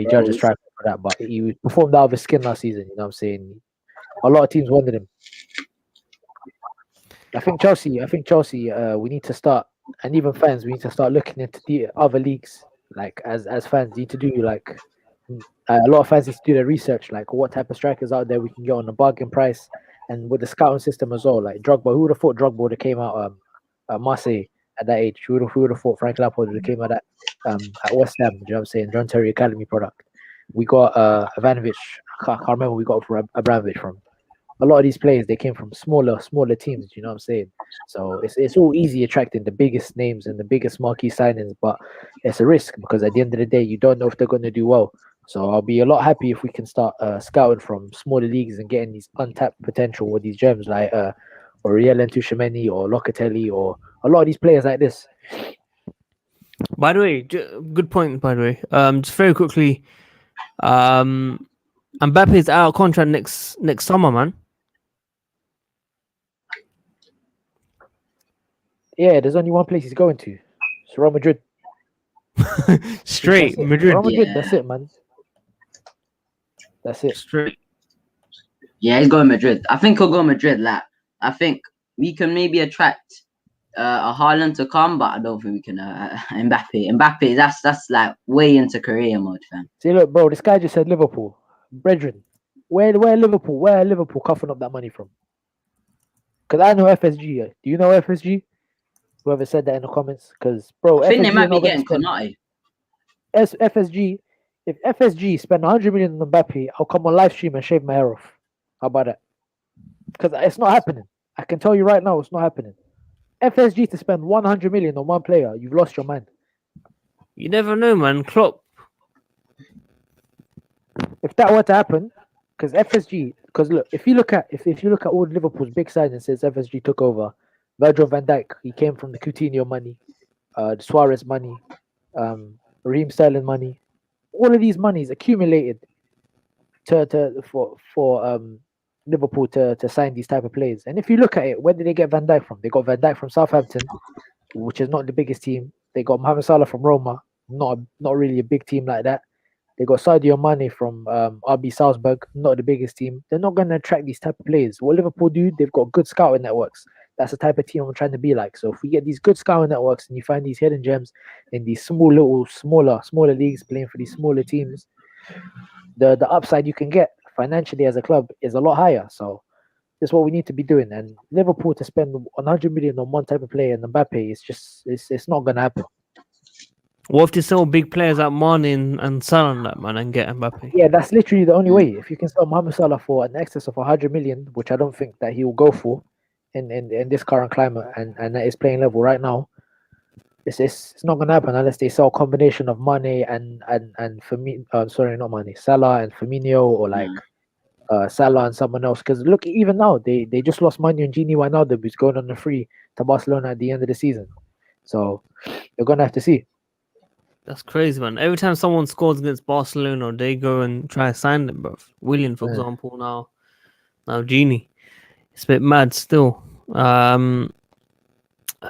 judge a striker for that. But he performed out of his skin last season. You know what I'm saying? A lot of teams wanted him. I think Chelsea. We need to start, and even fans, we need to start looking into the other leagues. Like as fans, need to do like a lot of fans need to do their research. Like what type of strikers out there we can get on a bargain price, and with the scouting system as well. Like Drogba, who would have thought Drogba would have came out at Marseille at that age? Who would have thought Frank Lampard would have came out at West Ham? Do you know what I'm saying? John Terry Academy product. We got Ivanovic. I can't remember where we got from Abramovich from. A lot of these players, they came from smaller teams. You know what I'm saying? So it's all easy attracting the biggest names and the biggest marquee signings, but it's a risk because at the end of the day, you don't know if they're going to do well. So I'll be a lot happy if we can start scouting from smaller leagues and getting these untapped potential with these gems like Aurelien Tchouameni or Locatelli or a lot of these players like this. By the way, good point. By the way, just very quickly, Mbappe's out of contract next summer, man. Yeah, there's only one place he's going to. It's Real Madrid. Straight That's it. Madrid. Real Madrid, Yeah. that's it, man. That's it. Straight. Yeah, he's going Madrid. I think he'll go Madrid. Like, I think we can maybe attract a Haaland to come, but I don't think we can Mbappe. Mbappe, that's like way into career mode, fam. See, look, bro, this guy just said Liverpool. Brethren, where Liverpool coughing up that money from? Because I know FSG. Do you know FSG? Whoever said that in the comments, because bro, I think they FSG might be are not getting gonna Konate. spend- FSG. If FSG spend 100 million on Mbappe, I'll come on live stream and shave my hair off. How about that? Because it's not happening. I can tell you right now, it's not happening. FSG to spend 100 million on one player, you've lost your mind. You never know, man. Klopp. If that were to happen, because FSG, because look, if you look at all Liverpool's big signings since FSG took over, Virgil van Dijk, he came from the Coutinho money, the Suarez money, Raheem Sterling money. All of these monies accumulated for Liverpool to sign these type of players. And if you look at it, where did they get Van Dijk from? They got Van Dijk from Southampton, which is not the biggest team. They got Mohamed Salah from Roma, not really a big team like that. They got Sadio Mane from RB Salzburg, not the biggest team. They're not going to attract these type of players. What Liverpool do, they've got good scouting networks. That's the type of team I'm trying to be like. So if we get these good scouting networks and you find these hidden gems in these smaller leagues playing for these smaller teams, the upside you can get financially as a club is a lot higher. So that's what we need to be doing. And Liverpool to spend 100 million on one type of player and Mbappe, it's not going to happen. What if they sell big players like Mane and Salah and that, man, and get Mbappe? Yeah, that's literally the only way. If you can sell Mohamed Salah for an excess of 100 million, which I don't think that he will go for in this current climate and at his playing level right now, it's not going to happen unless they sell a combination of Mane and Firmino. Sorry, not Mane, Salah and Firmino, or like Salah and someone else. Because look, even now they just lost Mane and Gini Wijnaldum, who's going on the free to Barcelona at the end of the season. So you're going to have to see. That's crazy, man. Every time someone scores against Barcelona, they go and try to sign them, bro. Willian, for example, now Genie. It's a bit mad still. I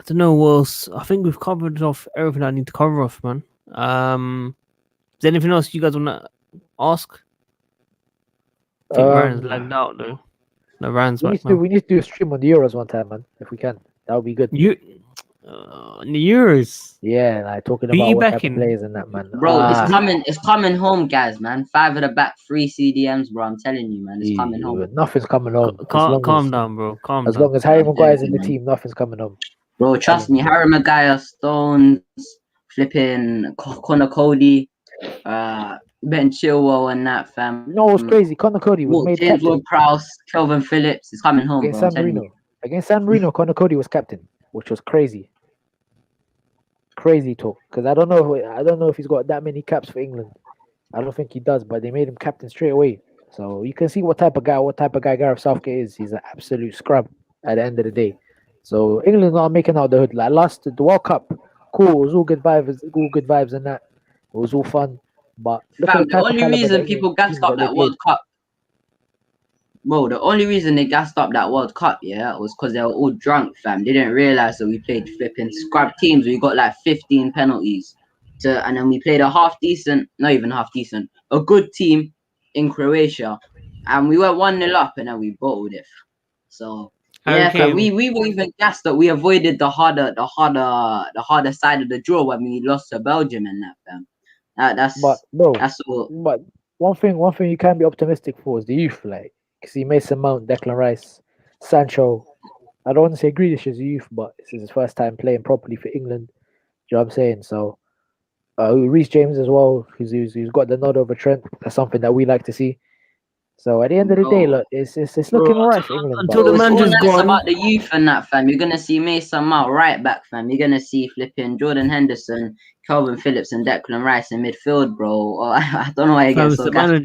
don't know what else. I think we've covered off everything I need to cover off, man. Is there anything else you guys want to ask? I think Ryan's lagged out, though. No, Ryan's back now. We need to do a stream on the Euros one time, man. If we can, that would be good. In the Euros. Yeah, like talking Who you about what type of backing? players and that, man. Bro, it's coming home, guys, man. 5 at the back, 3 CDMs, bro. I'm telling you, man, it's coming home. Nothing's coming home. Calm down, bro. Calm As down. long as Harry I'm Maguire's in telling the you, team, nothing's coming home. Bro, trust me, Harry Maguire, Stones, flipping Connor Cody, Ben Chilwell and that, fam. No, it's crazy. Connor Cody was made captain James Prowse, Kelvin Phillips is coming home, against bro. San Marino. Against San Marino, Connor Cody was captain, which was crazy. Crazy talk, because I don't know if he's got that many caps for England. I don't think he does, but they made him captain straight away. So you can see what type of guy Gareth Southgate is. He's an absolute scrub at the end of the day. So England's not making out the hood. Like the World Cup, cool. It was all good vibes, and that. It was all fun. But look at the only reason people gassed up that World Cup, bro, the only reason they gassed up that World Cup, was because they were all drunk, fam. They didn't realize that we played flipping scrub teams. We got like 15 penalties, and then we played a a good team in Croatia, and we went 1-0 up, and then we bottled it. So yeah, fam, we were even gassed that we avoided the harder side of the draw when we lost to Belgium and that, fam. That's all. But one thing you can be optimistic for is the youth, like, because he Mason Mount, Declan Rice, Sancho. I don't want to say Grealish is a youth, but this is his first time playing properly for England. You know what I'm saying? So, Reece James as well, who's got the nod over Trent. That's something that we like to see. So at the end of the day, look, it's looking alright for England. Until the manager's gone. About the youth and that, fam. You're gonna see Mason Mount right back, fam. You're gonna see flipping Jordan Henderson, Calvin Phillips, and Declan Rice in midfield, bro. I don't know why you get so gassed.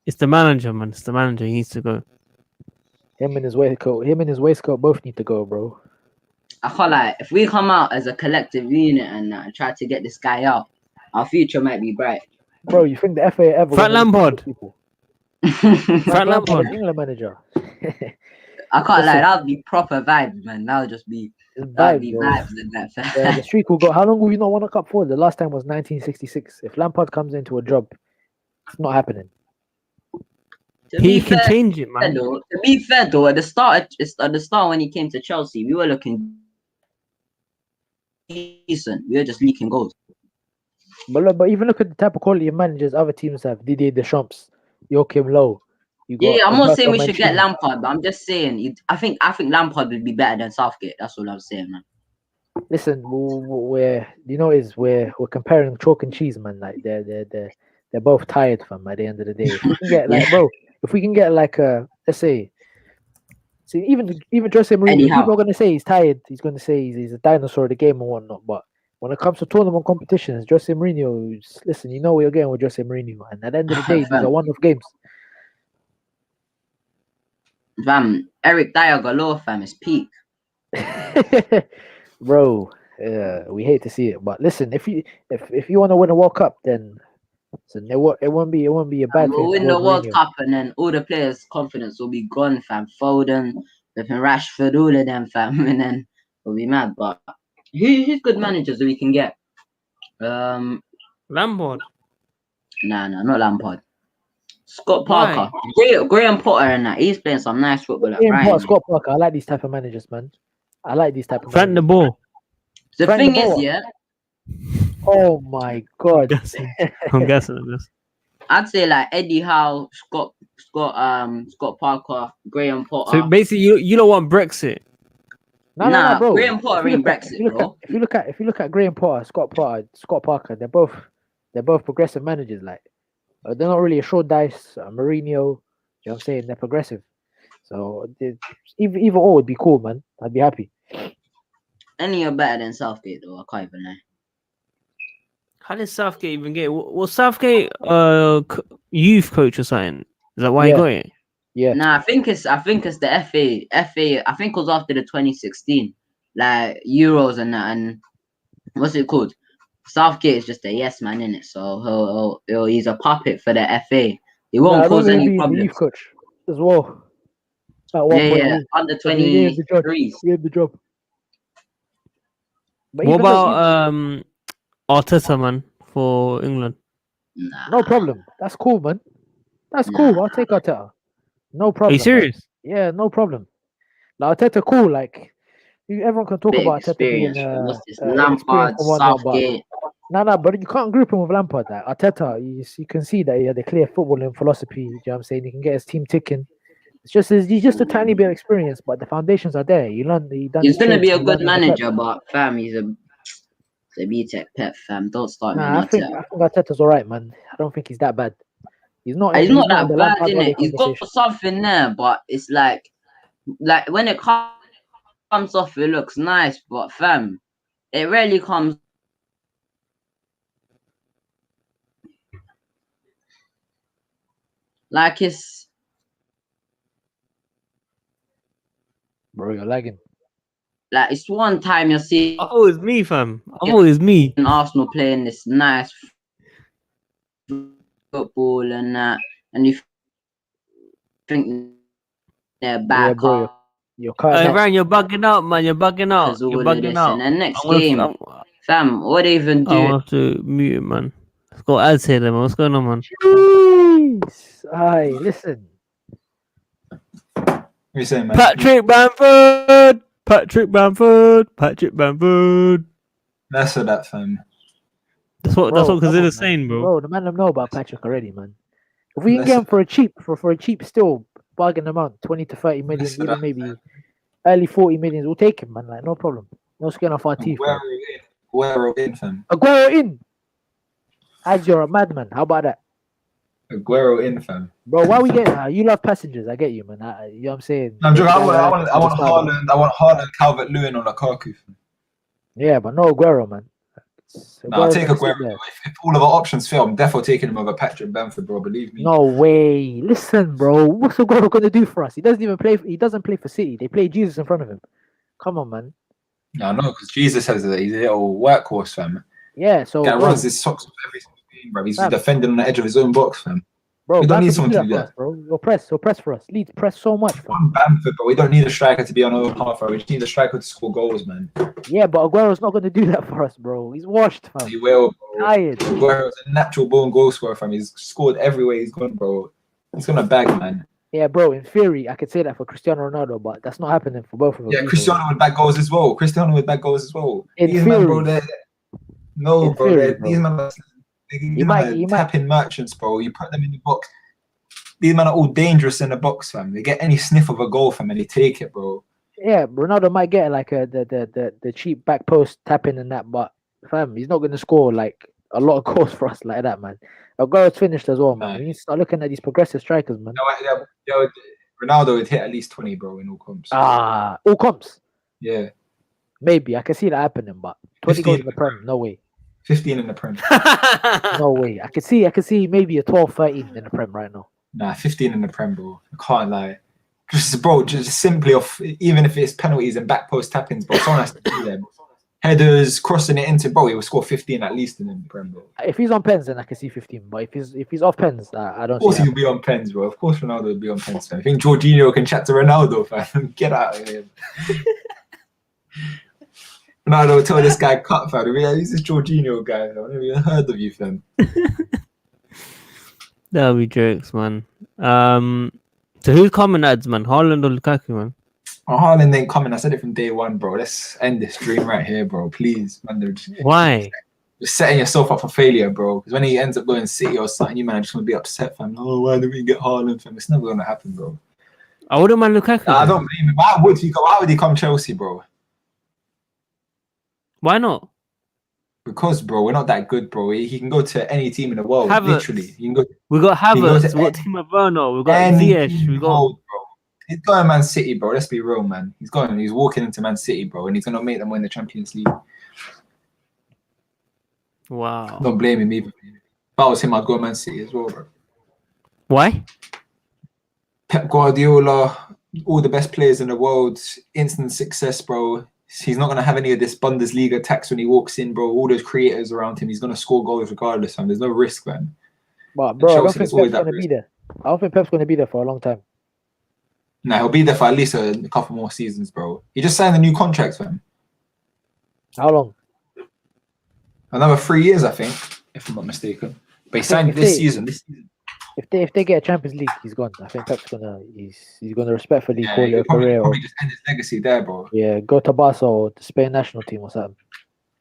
It's the manager, man. It's the manager. He needs to go. Him and his waistcoat both need to go, bro. I can't lie. If we come out as a collective unit and try to get this guy out, our future might be bright. Bro, you think the FA ever? Frank Lampard. Frank Lampard, England manager. I can't lie. That would be proper vibes, man. That would just be vibes in that. The streak will go. How long have we not won a cup for? The last time was 1966. If Lampard comes into a job, it's not happening. He can change it, man. To be fair, though, at the start when he came to Chelsea, we were looking decent. We were just leaking goals. But even look at the type of quality of managers other teams have. Didier Deschamps, Joachim Low. I'm not saying we should get Lampard, but I'm just saying I think Lampard would be better than Southgate. That's all I'm saying, man. Listen, we're comparing chalk and cheese, man. Like they're both tired, fam. At the end of the day, if we can get let's say, see, even Jose Mourinho, people are gonna say he's tired. He's gonna say he's a dinosaur of the game and whatnot. But when it comes to tournament competitions, Jose Mourinho, listen, you know what you're getting with Jose Mourinho, and at the end of the day, these are one-off games. Fam, Eric Dyer galore, fam, is peak. Bro, we hate to see it, but listen, if you want to win a World Cup, then it won't be a bad thing. We'll win the World Cup, and then all the players' confidence will be gone, fam. Foden, Rashford, all of them, fam, and then we'll be mad. But who's good managers that we can get? Lampard. Nah, not Lampard. Scott Parker, Graham Potter, and that he's playing some nice football. Scott Parker, I like these type of managers, man. I like these type of. Frank the Ball. The thing is, Oh my God! I'm guessing this. I'd say like Eddie Howe, Scott Parker, Graham Potter. So basically, you don't want Brexit. No, bro. Graham Potter ain't Brexit, bro. If you look at Graham Potter, Scott Parker, they're both progressive managers. Like they're not really a short dice. Mourinho, you know what I'm saying? They're progressive. So either or would be cool, man. I'd be happy. Any are better than Southgate, though. I can't even lie. How did Southgate even get it? Was Southgate youth coach or something? Is that why he got it? Yeah. Nah, I think it's the FA. I think it was after the 2016 like Euros and that. And what's it called? Southgate is just a yes man in it. So he's a puppet for the FA. He won't cause any problems. Youth coach as well. Under 23s. He had the job. But what about Arteta, man, for England? Nah. No problem. That's cool, man. That's cool. I'll take Arteta. No problem. Are you serious? Man. Yeah, no problem. Like, Arteta, cool. Like, Everyone can talk Bit about Arteta being experience. What's this? inexperienced Lampard, and whatnot, but Southgate. no, but you can't group him with Lampard. Like Arteta, you can see that he had a clear footballing philosophy. You know what I'm saying? He can get his team ticking. He's just a tiny bit of experience, but the foundations are there. He done He's his gonna trades, be a he good learned under Pep. manager, but fam, he's a B-Tech pet fam. Don't start me Nah, on I think Arteta. Arteta's all right, man. I don't think he's that bad. He's not He's in not the that bad, Lampard innit? Ole He's got conversation. something there, but it's like when it comes off, it looks nice, but fam, it rarely comes. Like it's Bro, you're lagging. like it's one time you're seeing I thought it was me, fam. I thought it was me. Arsenal playing this nice football and that, and you think they're Yeah, back bro, up you're cutting out. Ryan, you're bugging out, man. You're bugging out. because all You're of bugging this, out. and then next I'm gonna- game, I'm- fam, what they even I do? want to mute it, man. Let's go ads here, then, man. What's going on, man? Jeez. Aye, listen. What are you saying, man? Patrick Bamford. Patrick Bamford. Patrick Bamford. That's what that, fam. That's what Bro, come Consider's on, man. saying, bro. Bro, the man them know about Patrick already, man. If we can That's get him for a cheap still bargain amount, 20 to 30 million, That's even enough, maybe early 40 millions, we'll take him, man. Like, no problem. No skin off our teeth. Man. Aguero in, fam. Aguero in. As you're a madman. How about that? Aguero in, fam. Bro, why we get you love passengers, I get you, man. You know what I'm saying? I'm joking. I want Just start, Haaland. I want Haaland, Calvert-Lewin, or Lukaku. Fam. yeah, but no Aguero, man. No, I'll take gonna sit Aguero. there. If all of our options fail, I'm definitely taking him over Patrick Bamford, bro. Believe me. No way. Listen, bro. What's Aguero gonna do for us? He doesn't play for City. They play Jesus in front of him. Come on, man. No, because Jesus has he's a little workhorse, fam. Yeah, so Guy bro, runs his socks off every single game, bro. He's Fam. defending on the edge of his own box, fam. bro, we don't need Bamford someone do to do for that. us, bro. You'll press for us. Leeds press so much, fam. On Bamford, but we don't need a striker to be on our own half, bro. We just need a striker to score goals, man. Yeah, but Aguero's not gonna do that for us, bro. He's washed, fam. He will, bro. Tired. Aguero's a natural born goal scorer, fam. He's scored everywhere he's gone, bro. He's gonna bag, man. Yeah, bro. In theory, I could say that for Cristiano Ronaldo, but that's not happening for both of them. Yeah, either. Cristiano would bag goals as well. Cristiano would bag goals as well. In These theory. men, bro, no, In bro. theory, bro. These men are You might- tapping merchants, bro. You put them in the box. These men are all dangerous in the box, fam. They get any sniff of a goal, fam, and they take it, bro. Yeah, Ronaldo might get like the cheap back post tapping and that, but fam, he's not gonna score like a lot of goals for us like that, man. Aguero's finished as well, man. No. We need to start looking at these progressive strikers, man. Ronaldo would hit at least 20, bro, in all comps. All comps. Yeah, Maybe I can see that happening, but 20 goals in the Prem, no way. 15 in the Prem. No way. I could see maybe a 12, 13 in the Prem right now. Nah, 15 in the Prem, bro. I can't lie. Just simply off, even if it's penalties and back post tappings, bro, someone has to do them. Headers, crossing it into, bro, he will score 15 at least in the Prem, bro. If he's on pens, then I can see 15. But if he's off pens, I don't Of course see he'll be on pens, bro. Of course Ronaldo will be on pens, fam. I think Jorginho can chat to Ronaldo, fam. Get out of here. Ronaldo will tell this guy cut, fam. Who's this Jorginho guy? I've never even heard of you, fam. That'll be jokes, man. So who's coming ads, man? Haaland or Lukaku, man? Oh, Haaland ain't coming. I said it from day one, bro. Let's end this dream right here, bro. Please, man. Why? You're setting yourself up for failure, bro. Because when he ends up going City or something, you man are just gonna be upset, fam. Oh, why did we get Haaland, fam? It's never gonna happen, bro. I wouldn't mind Lukaku. Nah, I man. don't blame him. Why would he come Chelsea, bro? Why not? Because, bro, we're not that good, bro. He can go to any team in the world, Havertz. literally. He can go We got He goes Havertz, to we got Timo Werner, we got any Ziyech, team in we the got. world, bro. He's going Man City, bro. Let's be real, man. He's walking into Man City, bro, and he's gonna make them win the Champions League. Wow. Don't blame him either. If I was him, I'd go Man City as well, bro. Why? Pep Guardiola, all the best players in the world, instant success, bro. He's not going to have any of this Bundesliga tax when he walks in, bro. All those creators around him, he's going to score goals regardless, man. There's no risk, man. But bro, I don't Chelsea, think there's Pep's always that gonna be risk. there. I don't think Pep's gonna be there for a long time. Nah, he'll be there for at least a couple more seasons, bro. He just signed a new contract, man. How long? Another 3 years, I think, if I'm not mistaken. But he signed if this they- season. if they get a Champions League, he's gone. I think Pep's he's gonna respectfully Yeah, call it he'll a career. probably just end his legacy there, bro. Yeah, go to Barca or the Spain national team or something.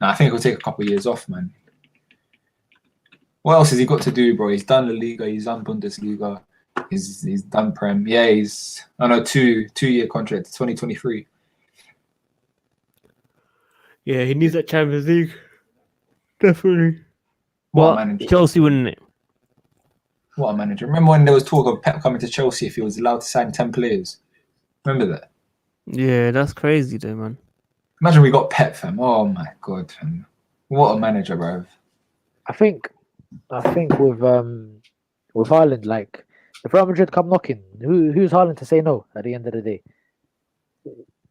Nah, I think he'll take a couple of years off, man. What else has he got to do, bro? He's done La Liga, he's done Bundesliga, he's done Prem. Yeah, he's on a two-year contract, 2023. Yeah, he needs that Champions League. Definitely. What a Well, manager. Chelsea winning it. What a manager. Remember when there was talk of Pep coming to Chelsea if he was allowed to sign 10 players? Remember that? Yeah, that's crazy though, man. Imagine we got Pep, fam. Oh my god, fam. What a manager, bro. I think with Haaland, like if Real Madrid come knocking, who's Haaland to say no at the end of the day?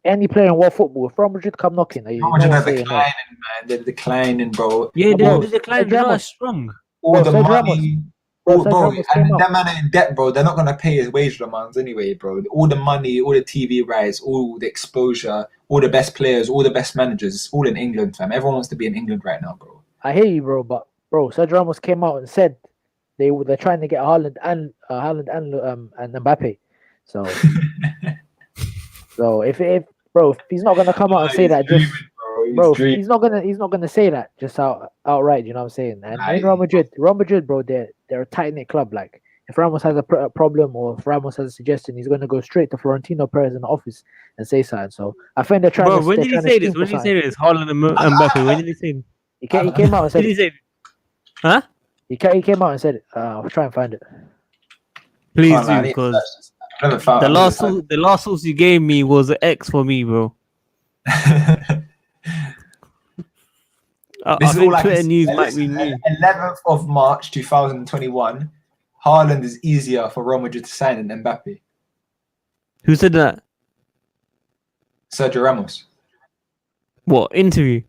Any player in world football, if Real Madrid come knocking, Real Madrid are declining, man. They're declining, bro. Yeah, Bro, they're declining. They're not as strong. All the Sergio money. Ramos Bro, came and out. that man are in debt, bro. They're not gonna pay his wage demands anyway, bro. All the money, all the TV rights, all the exposure, all the best players, all the best managers, it's all in England, fam. Everyone wants to be in England right now, bro. I hear you, bro, but bro, Sergio Ramos came out and said they're trying to get Haaland and Mbappe. So if he's not gonna come out and say that, just he's not gonna say that just outright. You know what I'm saying? And in Real Madrid, bro, they're a tight knit club. Like if Ramos has a problem or if Ramos has a suggestion, he's gonna go straight to Florentino Perez in the office and say something. So I think they're trying. Bro, to, when they're did he trying to say scheme this? for When did he something. say this? Haaland and Mbappe. When did he say it? He came out and said Did he it. say? Huh? He came out and said it. I'll try and find it. Please do, because the last source you gave me was an X for me, bro. I think Twitter news might be new. 11th of March 2021, Haaland is easier for Real Madrid to sign than Mbappe. Who said that? Sergio Ramos. What interview?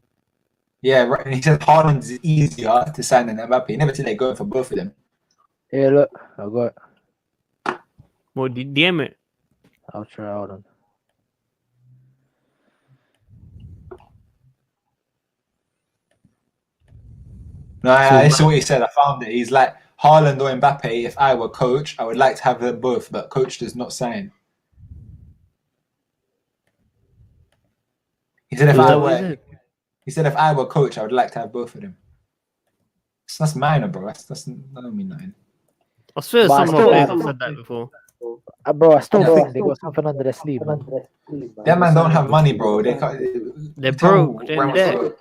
Yeah, right. He said Haaland is easier to sign than Mbappe. He never said they're going for both of them. Yeah, look, I got it. What, DM it? I'll try. Hold on. No, I saw what he said. I found it. He's like, Haaland or Mbappe, if I were coach, I would like to have them both, but coach does not sign. He said if I were coach, I would like to have both of them. That's minor, bro. That don't mean nothing. I swear But some players have said that before. Bro, I still think they got something under their sleeve, man. That man don't have money, bro. They're broke. They're in debt.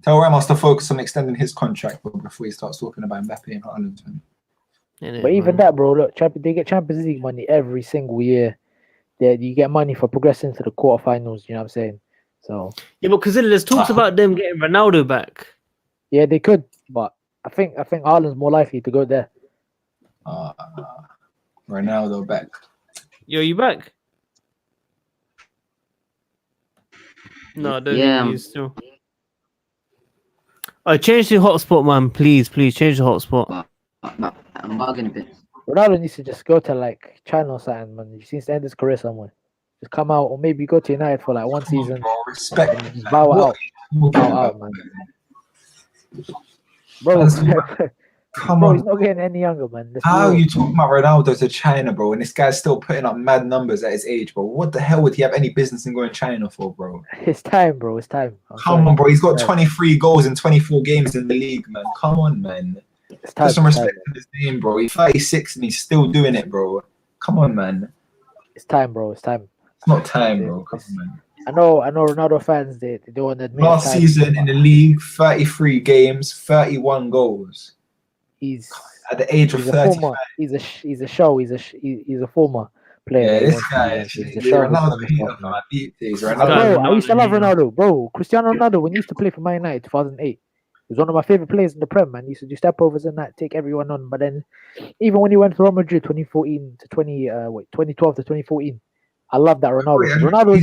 Tell Ramos to focus on extending his contract, bro, before he starts talking about Mbappe and Haaland. But even that, bro, look, they get Champions League money every single year. You get money for progressing to the quarterfinals. You know what I'm saying? So yeah, but because there's talks about them getting Ronaldo back. Yeah, they could, but I think Haaland's more likely to go there. Ronaldo back. Yo, you back? No, I don't think he's still. Change the hotspot, man. Please change the hotspot. I'm bugging a bit. Ronaldo needs to just go to like China or something, man. He needs to end his career somewhere. Just come out, or maybe go to United for like one season. Bro, respect. And just bow out, man. Bro, come on. He's not getting any younger, man. How are you talking about Ronaldo to China, bro? And this guy's still putting up mad numbers at his age, bro. What the hell would he have any business in going to China for, bro? It's time, bro. It's time. Come on, bro. He's got 23 goals in 24 games in the league, man. Come on, man. Put some respect in his name, bro. He's 36 and he's still doing it, bro. Come on, man. It's time, bro. It's time. It's not time, bro. Come on, man. I know Ronaldo fans, they don't want to admit. Last season in the league, 33 games, 31 goals. He's at the age of 35. He's a show. He's a former player. Yeah, this guy. Ronaldo. I used to love Ronaldo, bro. Cristiano Ronaldo, when he used to play for Man United, 2008, he was one of my favorite players in the Prem. Man, he used to do step overs and that, take everyone on. But then, even when he went to Real Madrid, 2012 to 2014. I love that Ronaldo. Ronaldo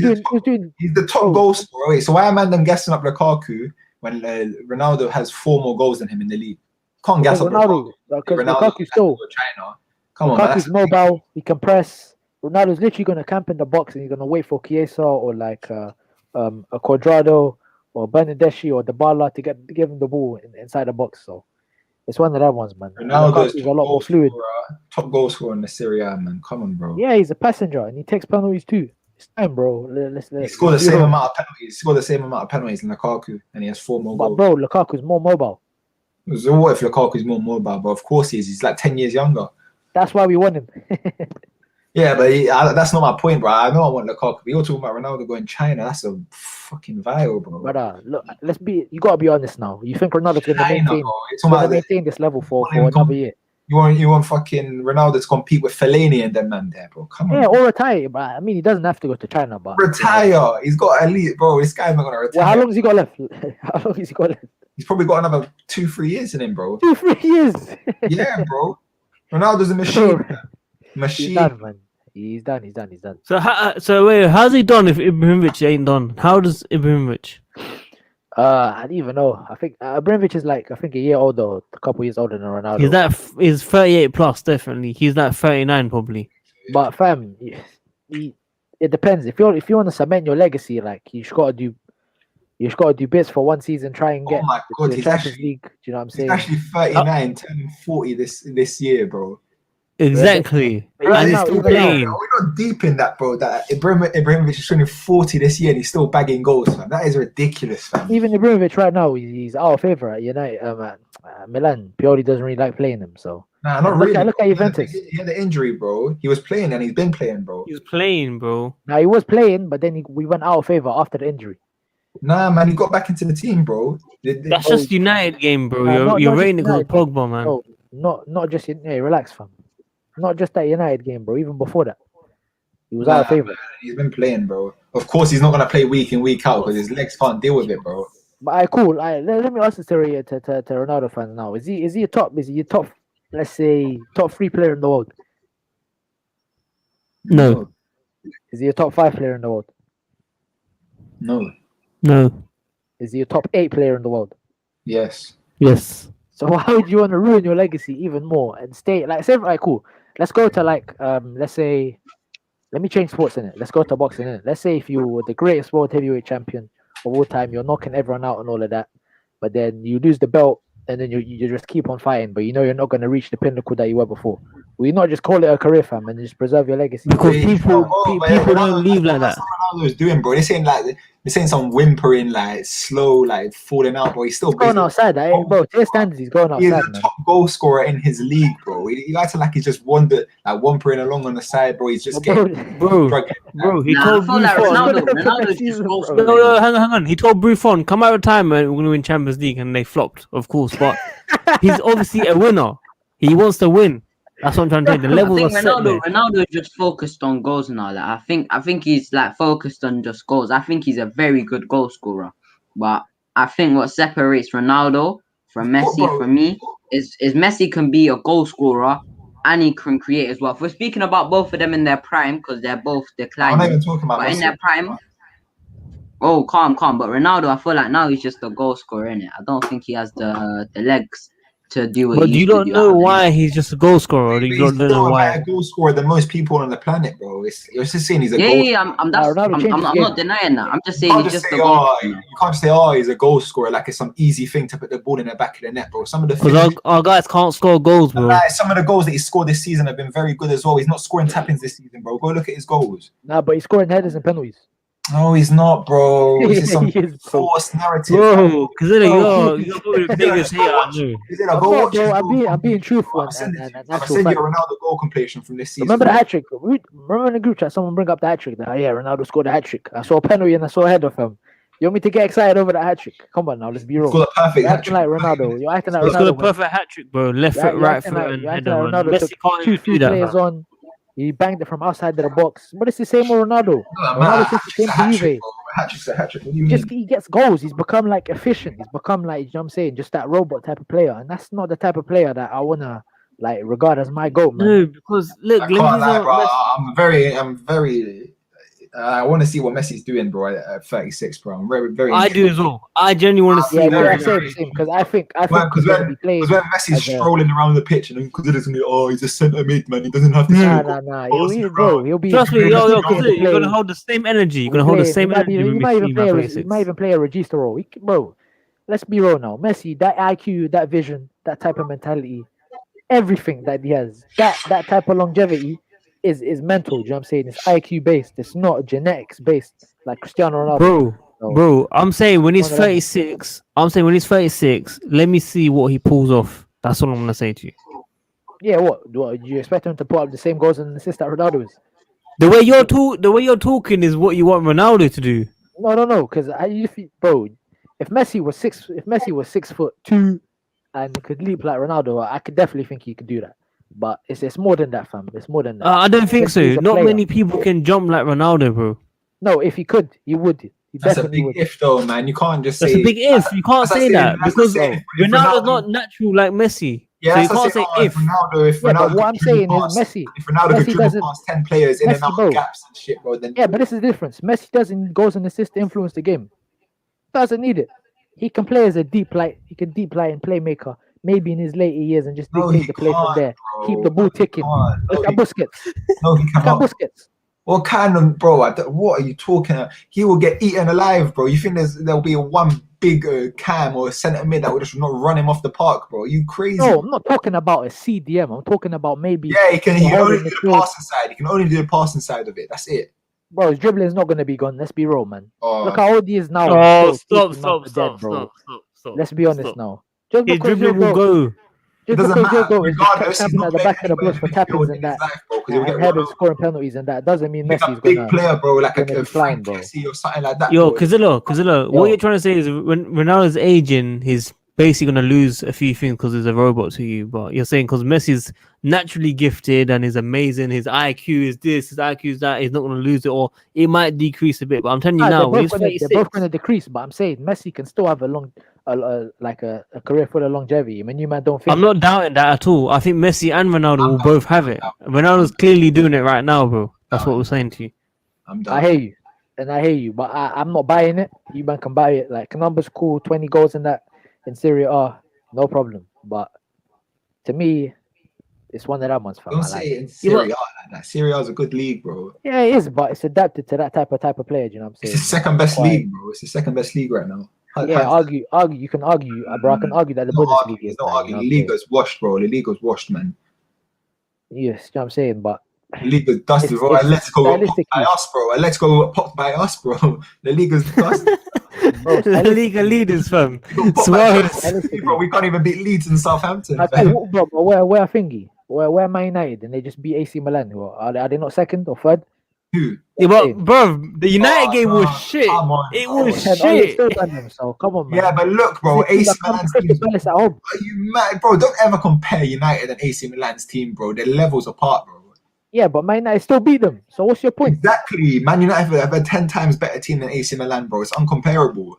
he's the top goal scorer. Wait, so why am I then guessing up Lukaku when Ronaldo has 4 more goals than him in the league? Can't guess up Ronaldo. Because Lukaku's still China. Come on, Lukaku's mobile. He can press. Ronaldo's literally going to camp in the box and he's going to wait for Chiesa or like a Cuadrado or Bernardeschi or Dybala to give him the ball inside the box. So It's one of them ones, man. Ronaldo's Lukaku's a lot more fluid. top goal scorer in the Serie A, man. Come on, bro. Yeah, he's a passenger and he takes penalties too. It's time, bro. He scored the same amount of penalties. He scored the same amount of penalties than Lukaku, and he has 4 more goals. But bro, Lukaku's more mobile. So what if Lukaku's more mobile? But of course he is. He's like 10 years younger. That's why we want him. Yeah, but that's not my point, bro. I know I want Lukaku. But you're talking about Ronaldo going China. That's a fucking vile, bro. But look, you gotta be honest now. You think Ronaldo's gonna maintain this level for another year? You want fucking Ronaldo to compete with Fellaini and them man there, bro. Come on. Yeah, or retire, but I mean he doesn't have to go to China, but retire. He's got elite, bro. This guy's not gonna retire. Well, how long has he got left? How long has he got left? He's probably got another 2-3 years in him, bro. 2-3 years. Yeah, bro. Ronaldo's a machine. Machine. He's done, man. He's done. So wait, how's he done if Ibrahimovic ain't done? How does Ibrahimovic? I don't even know. I think Abramovich is like a year older, a couple years older than Ronaldo. He's 38 plus, definitely. He's like 39 probably. But fam, it depends. If you want to cement your legacy, like you just gotta do bits for one season, try and get the Champions League. Do you know what I'm saying? He's actually 39, turning 40 this year, bro. Exactly. And he's still playing. We're not deep in that, bro. That Ibrahimovic is turning 40 this year and he's still bagging goals, fam. That is ridiculous, fam. Even Ibrahimovic right now, he's our favourite at United. Milan, Pioli doesn't really like playing him, so. Nah, not really. Look at Juventus. He had the injury, bro. He was playing and he's been playing, bro. He was playing, bro. Now he was playing, but then we went out of favour after the injury. Nah, man, he got back into the team, bro. That's just United game, bro. You're rating it because of Pogba, man. No, not just relax, fam. Not just that United game, bro. Even before that, he was out of favour. He's been playing, bro. Of course, he's not gonna play week in, week out because his legs can't deal with it, bro. But cool. Let me ask this to Ronaldo fans now. Is he a top? Is he a top? Let's say top 3 player in the world? No. Is he a top 5 player in the world? No. Is he a top 8 player in the world? Yes. So why would you want to ruin your legacy even more and stay like say cool? Let's go to let's say, let me change sports in it. Let's go to boxing in it. Let's say if you were the greatest world heavyweight champion of all time, you're knocking everyone out and all of that, but then you lose the belt and then you just keep on fighting, but you know you're not going to reach the pinnacle that you were before. Will you not just call it a career, fam, and just preserve your legacy? Because people don't leave like that. That's what Ronaldo's doing, bro. This ain't some whimpering, like slow, like falling out, bro. He's going outside, bro. To his standards, he's going outside. He's the top goal scorer in his league, bro. He acting like he's just whimpering along on the side, bro. He's just getting bro. He told Buffon. No, hang on. He told Buffon, come out of retirement, we're gonna win Champions League, and they flopped, of course. But he's obviously a winner. He wants to win. That's what I'm trying to say. The levels are set there. Ronaldo is just focused on goals and all that. I think he's like focused on just goals. I think he's a very good goal scorer. But I think what separates Ronaldo from Messi for me is Messi can be a goal scorer and he can create as well. If we're speaking about both of them in their prime, because they're both declining. I'm not even talking about but Messi. In their prime. Oh, calm. But Ronaldo, I feel like now he's just a goal scorer, innit? I don't think he has the legs to do what. But you don't know why he's just a goal scorer. You don't know why. He's a goal scorer than most people on the planet, bro. You're just saying he's a goal. Yeah. I'm not denying that. I'm just saying he's just a goal. You can't say, he's a goal scorer like it's some easy thing to put the ball in the back of the net, bro. Some of the because our guys can't score goals, bro. Like, some of the goals that he scored this season have been very good as well. He's not scoring tap-ins this season, bro. Go look at his goals. Nah, but he's scoring headers and penalties. No, he's not, bro. This is some false narrative, bro. Because you're the biggest hater. Is it a goal? I'm being truthful. I'll send you a Ronaldo goal compilation from this season. Remember the hat trick? Remember in the group chat, someone bring up the hat trick. Ronaldo scored a hat trick. I saw a penalty and I saw a header from him. You want me to get excited over that hat trick? Come on now, let's be real. Scored a perfect hat trick. Like Ronaldo. You're acting like Ronaldo. He's got a perfect hat trick, bro. Left foot, right foot, and header. Messi can't do that. He banged it from outside the box. But it's the same with Ronaldo. Ronaldo says the same to Juve. Hat trick. What do you mean? He gets goals. He's become like efficient. He's become like, you know what I'm saying, just that robot type of player. And that's not the type of player that I wanna like regard as my goal, man. No, because look, I'm very. I want to see what Messi's doing, bro. At 36, bro. I'm very. I do as well. I genuinely want to see. Yeah, same. Because I think because when Messi's strolling around the pitch and because it isn't, he's a centre mid, man. He doesn't have to. Nah. He'll be. Trust me, you're gonna hold the same energy. You're gonna hold the same energy. He might even play a regista role, bro. let's be real now. Messi, that IQ, that vision, that type of mentality, everything that he has, that type of longevity is mental. Do you know what I'm saying? It's IQ based. It's not genetics based like Cristiano Ronaldo. Bro, I'm saying when he's One of them. 36, let me see what he pulls off. That's all I'm gonna say to you. Yeah, what you expect him to put up the same goals and assists that Ronaldo is? The way you're talking is what you want Ronaldo to do. No, because bro, if Messi was 6'2" and could leap like Ronaldo, I could definitely think he could do that. But it's more than that, fam. It's more than that. I don't think so. He's a Not player. many people can jump like Ronaldo, bro. No, if he could, he would. He That's a definitely big would. if, though, man. You can't just That's say a big if. You can't say that because Ronaldo's not natural like Messi. So you can't say if. Ronaldo, if Yeah, Ronaldo but what I'm could dribble saying is past, Messi. if Ronaldo Messi could dribble doesn't- past 10 players in and Messi, out bro. of gaps and shit, bro, then Yeah, but this is the difference. Messi doesn't goals and assists to influence the game. Doesn't need it. He can play as a deep light. He can deep light and playmaker. Maybe in his later years and just No, dictate he the play from can't, there. bro. Keep the ball ticking. No, Look at he- Busquets. no, he Look at cannot. Busquets. What kind of, bro? What are you talking about? He will get eaten alive, bro. You think there'll be one big cam or centre mid that will just not run him off the park, bro? Are you crazy? No, I'm not talking about a CDM. I'm talking about maybe. Yeah, he can only holding do the the field. passing side. He can only do the passing side of it. That's it. Bro, his dribbling is not going to be gone. Let's be real, man. Oh, Look how old he is now. Oh, He's still 40 stop, months dead, bro. stop. Let's be honest Stop. now. Just His because dribbling will go. it Just doesn't because matter. Diogo is just Regardless, he's camping not at the playing back of the anywhere box for in midfield tap-ins in and his that, life, bro, because he'll and get run headers over. scoring penalties and that doesn't mean He's Messi's a big gonna. player, bro, like gonna a be flying, Frank bro. Kessie or something like that. Yo, bro. Kazilla, what you're trying to say is when Ronaldo's aging, he's basically going to lose a few things because he's a robot to you. But you're saying because Messi's naturally gifted and is amazing, his IQ is this, his IQ is that, he's not going to lose it, or it might decrease a bit. But I'm telling you now, when he's they're 36, both gonna decrease. But I'm saying Messi can still have a career full of longevity. I mean, you man don't think. I'm not doubting that at all. I think Messi and Ronaldo will both have it. Ronaldo's clearly doing it right now, bro. That's what we're saying to you. I'm done. I hear you, but I'm not buying it. You man can buy it. Like numbers cool, 20 goals in that in Serie A, no problem. But to me, it's one of that ones, fam. Don't I say like it it. in Serie A like that. Serie A is a good league, bro. Yeah, it is, but it's adapted to that type of player. Do you know what I'm It's saying? the second best Why? league, bro. It's the second best league right now. Yeah, argue. You can argue, bro. I can argue that the Bundesliga is. There's no man, you know arguing. what The I'm league saying? is washed, bro. The league is washed, man. Yes, you know what I'm saying, but The league is dusty, It's- bro. it's And let's go popped stylistically- by us, bro. And let's go popped by us, bro. The league is dusty. bro, The League of Leaders, fam. Popped by Suarez. us, bro. We can't even beat Leeds and Southampton. I fam. tell you, bro, where thingy? Where Man United and they just beat AC Milan? Who are they not second or third? Who? Yeah, but bro, the United game was shit. Come on, It bro. was Oh, you shit. still done them, so come on, man. Yeah, but look, bro. This is AC like Milan's Crystal team. Palace at home. Are you mad, bro? Don't ever compare United and AC Milan's team, bro. They're levels apart, bro. Yeah, but Man United still beat them. So what's your point? Exactly. Man United have a 10 times better team than AC Milan, bro. It's uncomparable.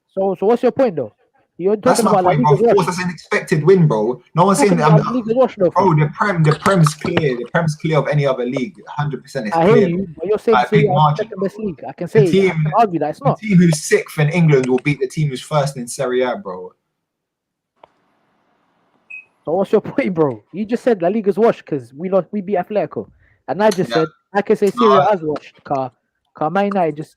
So what's your point though? You're That's talking my about La point, bro. Liga's Of wash. course, that's an expected win, bro. No one's saying Talking that. about La Liga's wash, though. Bro, the Prem's clear. The Prem's clear of any other league. 100% it's I hear clear. you, but you're saying By a big Serie A is the margin, second best bro. league. I can say, team- I can argue that it's The not. team who's 6th in England will beat the team who's first in Serie A, bro. So what's your point, bro? You just said La Liga's wash because we beat Atletico, and I just Yeah. said I can say No, Serie A's washed. Car Man United just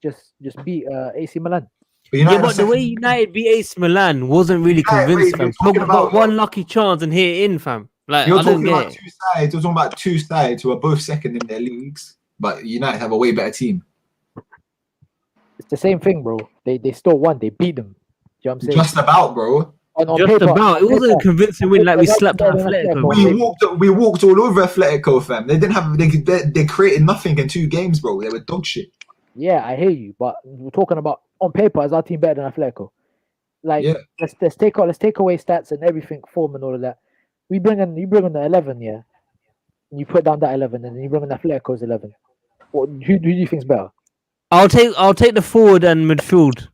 beat AC Milan. But Yeah, United but are the way second- United beat AC Milan wasn't really United, convincing, wait, you're fam. talking Talking about about- one lucky chance and hit it in, fam. Like, You're I don't talking get about it. two sides. You're talking about two sides who are both second in their leagues, but United have a way better team. It's the same thing, bro. They still won. They beat them. You know what I'm saying? Just about, bro. On Just paper, about. It wasn't a convincing win like we slapped better than Atletico. Atletico. bro. We walked all over Atletico, fam. They didn't have. They created nothing in 2 games, bro. They were dog shit. Yeah, I hear you, but we're talking about on paper is our team better than Atletico? Like Yeah. let's take away stats and everything, form and all of that. You bring in the 11, yeah. And you put down that 11, and then you bring in Atletico's 11. Who do you think's better? I'll take the forward and midfield.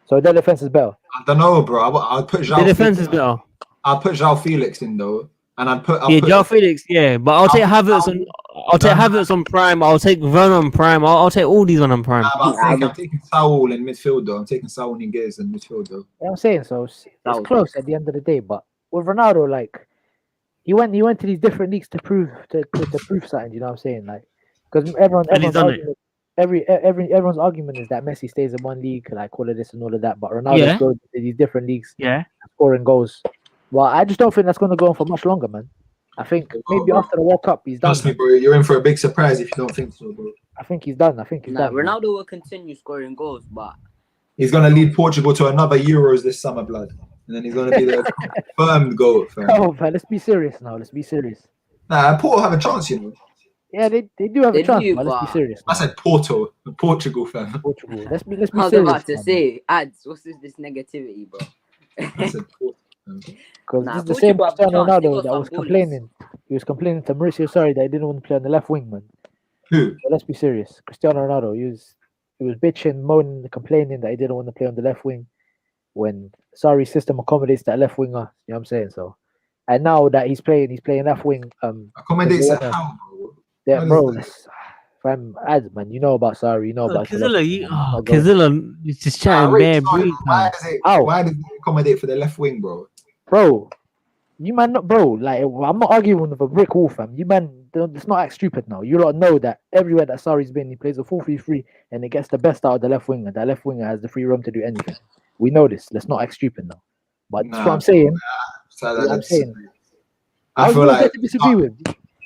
So their defense is better. I don't know, bro. I'll put The defense is better. I'll put João Felix in though, and I'll put João Felix, yeah, but I'll take Havertz on. I'll take Havertz on prime. I'll take Werner on prime. I'll take all these on prime. I'm taking Saul in midfield though. I'm taking Saul Niguez in midfield though. You know what I'm saying? So it's was close at the end of the day. But with Ronaldo, like he went to these different leagues to prove something. You know what I'm saying? Like because And he's done it. everyone's argument is that Messi stays in one league, like all of this and all of that, but Ronaldo's Yeah. going to these different leagues, Yeah. scoring goals. Well, I just don't think that's going to go on for much longer, man. I think maybe bro. after the World Cup, he's done. Trust me, bro. You're in for a big surprise if you don't think so, bro. I think he's done. I think he's Nah, done. man. Ronaldo will continue scoring goals, but He's gonna lead Portugal to another Euros this summer, blood, and then he's gonna be the confirmed goat. Fam. Oh, man, let's be serious now. Let's be serious. Nah, Porto have a chance, you know. Yeah, they do have They a chance, do, but let's be but- serious. I Now. said Porto, Portugal, fam. Portugal. Let's be I was serious. about to man. say, ads. What's this negativity, bro? I said Porto. Fam. Because Nah, this is the same Portugal have a Cristiano chance. They Ronaldo got that some was bullets. complaining. He was complaining to Mauricio Sarri that he didn't want to play on the left wing, man. Who? So let's be serious. Cristiano Ronaldo, he was bitching, moaning, complaining that he didn't want to play on the left wing when Sarri's system accommodates that left winger. You know what I'm saying? So, and now that he's playing left wing. Accommodates Werner. at how, bro? Yeah, How bro. does If I'm ads, man, you know about Sarri, you know about Kazilla, Philosophy, man. Kazilla, it's just chatting Wait, bare sorry, brief, why man. does it? Ow. Why does it accommodate for the left wing, bro? Bro, you man, not bro. Like I'm not arguing with a brick wall, fam. You man, let's not act stupid now. You lot know that everywhere that Sarri's been, he plays a 4-3-3, and it gets the best out of the left winger. That left winger has the free roam to do anything. We know this. Let's not act stupid now. But that's what I'm saying. So What I'm saying. I feel like to disagree with.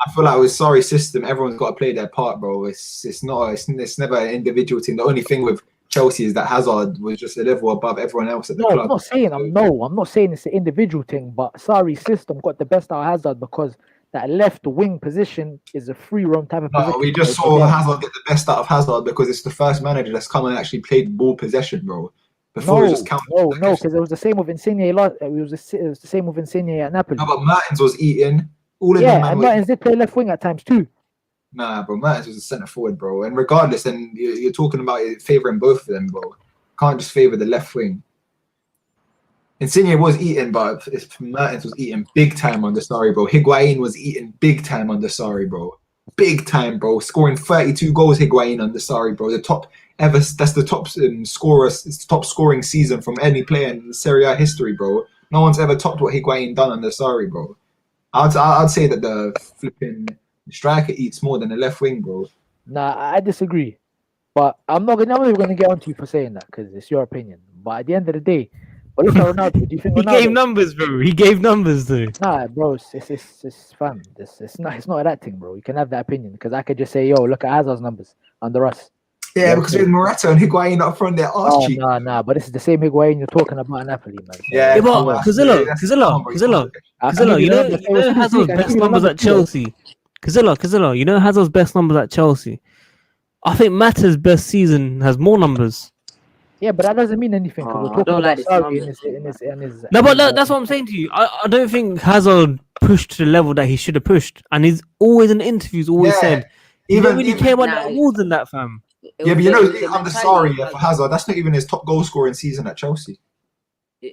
I feel like with sorry system, everyone's got to play their part, bro. It's never an individual team. The only thing with Chelsea is that Hazard was just a level above everyone else at the No, club. I'm not saying it's an individual thing, but Sarri's system got the best out of Hazard because that left wing position is a free roam type of position. No, we just So saw yeah. Hazard get the best out of Hazard because it's the first manager that's come and actually played ball possession, bro. Before it was just counted. No, because it was the same with Insigne. It was the same with Insigne at Napoli. No, but Mertens was eating. All of them, Yeah, man, and were Mertens did play left wing at times too. Nah, bro, Mertens was a centre forward, bro. And regardless, and you're talking about it favouring both of them, bro. Can't just favour the left wing. Insigne was eating, but Mertens was eating big time under Sarri, bro. Higuain was eating big time under Sarri, bro. Big time, bro. Scoring 32 goals, Higuain under Sarri, bro. The top ever. That's the top scorer. It's the top scoring season from any player in Serie A history, bro. No one's ever topped what Higuain done under Sarri, bro. I'd say that the flipping striker eats more than the left wing, bro. Nah, I disagree. But I'm not even gonna get onto you for saying that because it's your opinion. But at the end of the day, but look at Ronaldo. Do you think He Ronaldo? gave numbers, bro. He gave numbers, though. Nah, bro, it's fun. It's not that thing, bro. You can have that opinion because I could just say, yo, look at Hazard's numbers under us. Yeah, because with Morata and Higuain up front, they're arse Oh, cheek. nah. But this is the same Higuain you're talking about in Napoli, man. So, Yeah, Yeah, but come on. Kazilla, Come on, bro. Kazilla, you know Hazard's best numbers at Chelsea. Kazilla, you know Hazard's best numbers at Chelsea. I think Mata's best season has more numbers. Yeah, but that doesn't mean anything because Oh, we're I talking don't about like this Sarri numbers, in his. No, but that's what I'm saying to you. I don't think Hazard pushed to the level that he should have pushed, and he's always in interviews always said he don't really care about Nah, the awards and that, fam. Yeah, but you know, I'm sorry for Hazard. That's not even his top goal scoring season at Chelsea.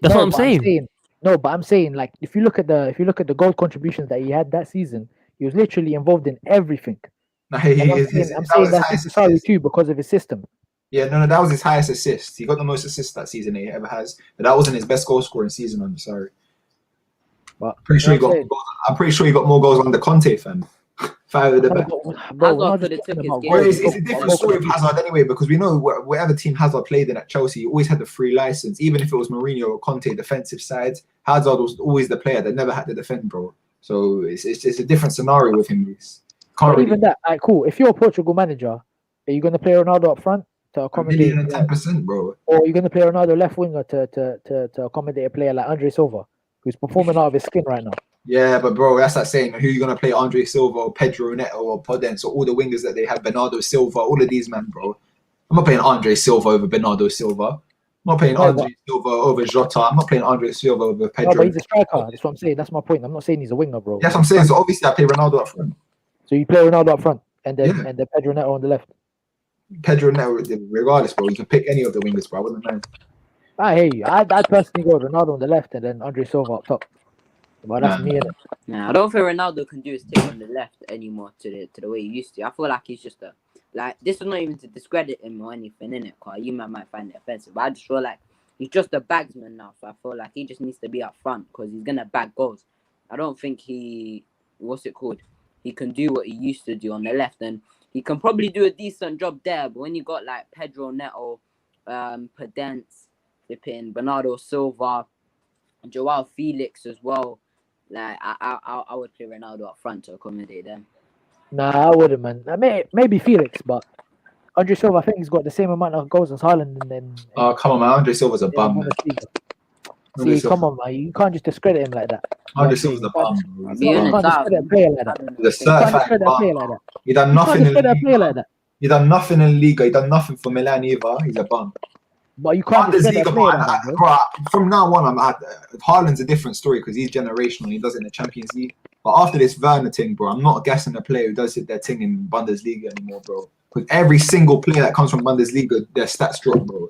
That's what I'm saying. No, but I'm saying like if you look at the goal contributions that he had that season, he was literally involved in everything. Nah, I'm saying that's necessary too because of his system. Yeah, no, that was his highest assist. He got the most assists that season he ever has, but that wasn't his best goal scoring season. I'm sorry. But I'm pretty sure he got more goals under Conte, fam. 5 at the back. It's a different story with Hazard anyway, because we know whatever team Hazard played in at Chelsea, he always had the free license. Even if it was Mourinho or Conte, defensive sides, Hazard was always the player that never had to defend, bro. So it's a different scenario with him. Even that, like, cool. If you're a Portugal manager, are you going to play Ronaldo up front to accommodate? 110%, bro. Or are you going to play Ronaldo left winger to accommodate a player like Andre Silva, who's performing out of his skin right now? Yeah, but bro, that's like saying who you gonna play, Andre Silva or Pedro Neto or Podence or all the wingers that they have, Bernardo Silva, all of these men, bro. I'm not playing Andre Silva over Bernardo Silva. I'm not playing Andre Silva over Jota. I'm not playing Andre Silva over Pedro. No, but he's a striker. That's what I'm saying. That's my point. I'm not saying he's a winger, bro. That's what I'm saying. So obviously I play Ronaldo up front. So you play Ronaldo up front and then Pedro Neto on the left. Pedro Neto, regardless, bro. You can pick any of the wingers, bro. I wouldn't mind. I hear you. I'd personally go Ronaldo on the left and then Andre Silva up top. But that's me. Nah, I don't think Ronaldo can do his thing on the left anymore to the way he used to. I feel like he's just this is not even to discredit him or anything in it, cause you might find it offensive. But I just feel like he's just a bagsman now, so I feel like he just needs to be up front because he's gonna bag goals. I don't think he can do what he used to do on the left, and he can probably do a decent job there. But when you got like Pedro Neto, Pedence, flipping Bernardo Silva, Joao Felix as well, like I would play Ronaldo up front to accommodate them. Nah, I wouldn't, man. Maybe Felix, but Andre Silva, I think he's got the same amount of goals as Haaland. And then, Oh, come on, man. Andre Silva's a bum, man. See, come on, man. You can't just discredit him like that. Andre Silva's a bum, bro. Be You honest, can't discredit a player like that. He's a You can't certified discredit a player like bum. that. He done You can't nothing in discredit a player like Liga. that. He done nothing in Liga. He done nothing for Milan either. He's a bum. But you can't discredit a Bundesliga, player like that, bro. bro, from now on, Haaland's a different story because he's generational. He does it in the Champions League. But after this Werner thing, bro, I'm not guessing a player who does their thing in Bundesliga anymore, bro. Because every single player that comes from Bundesliga, their stats drop, bro.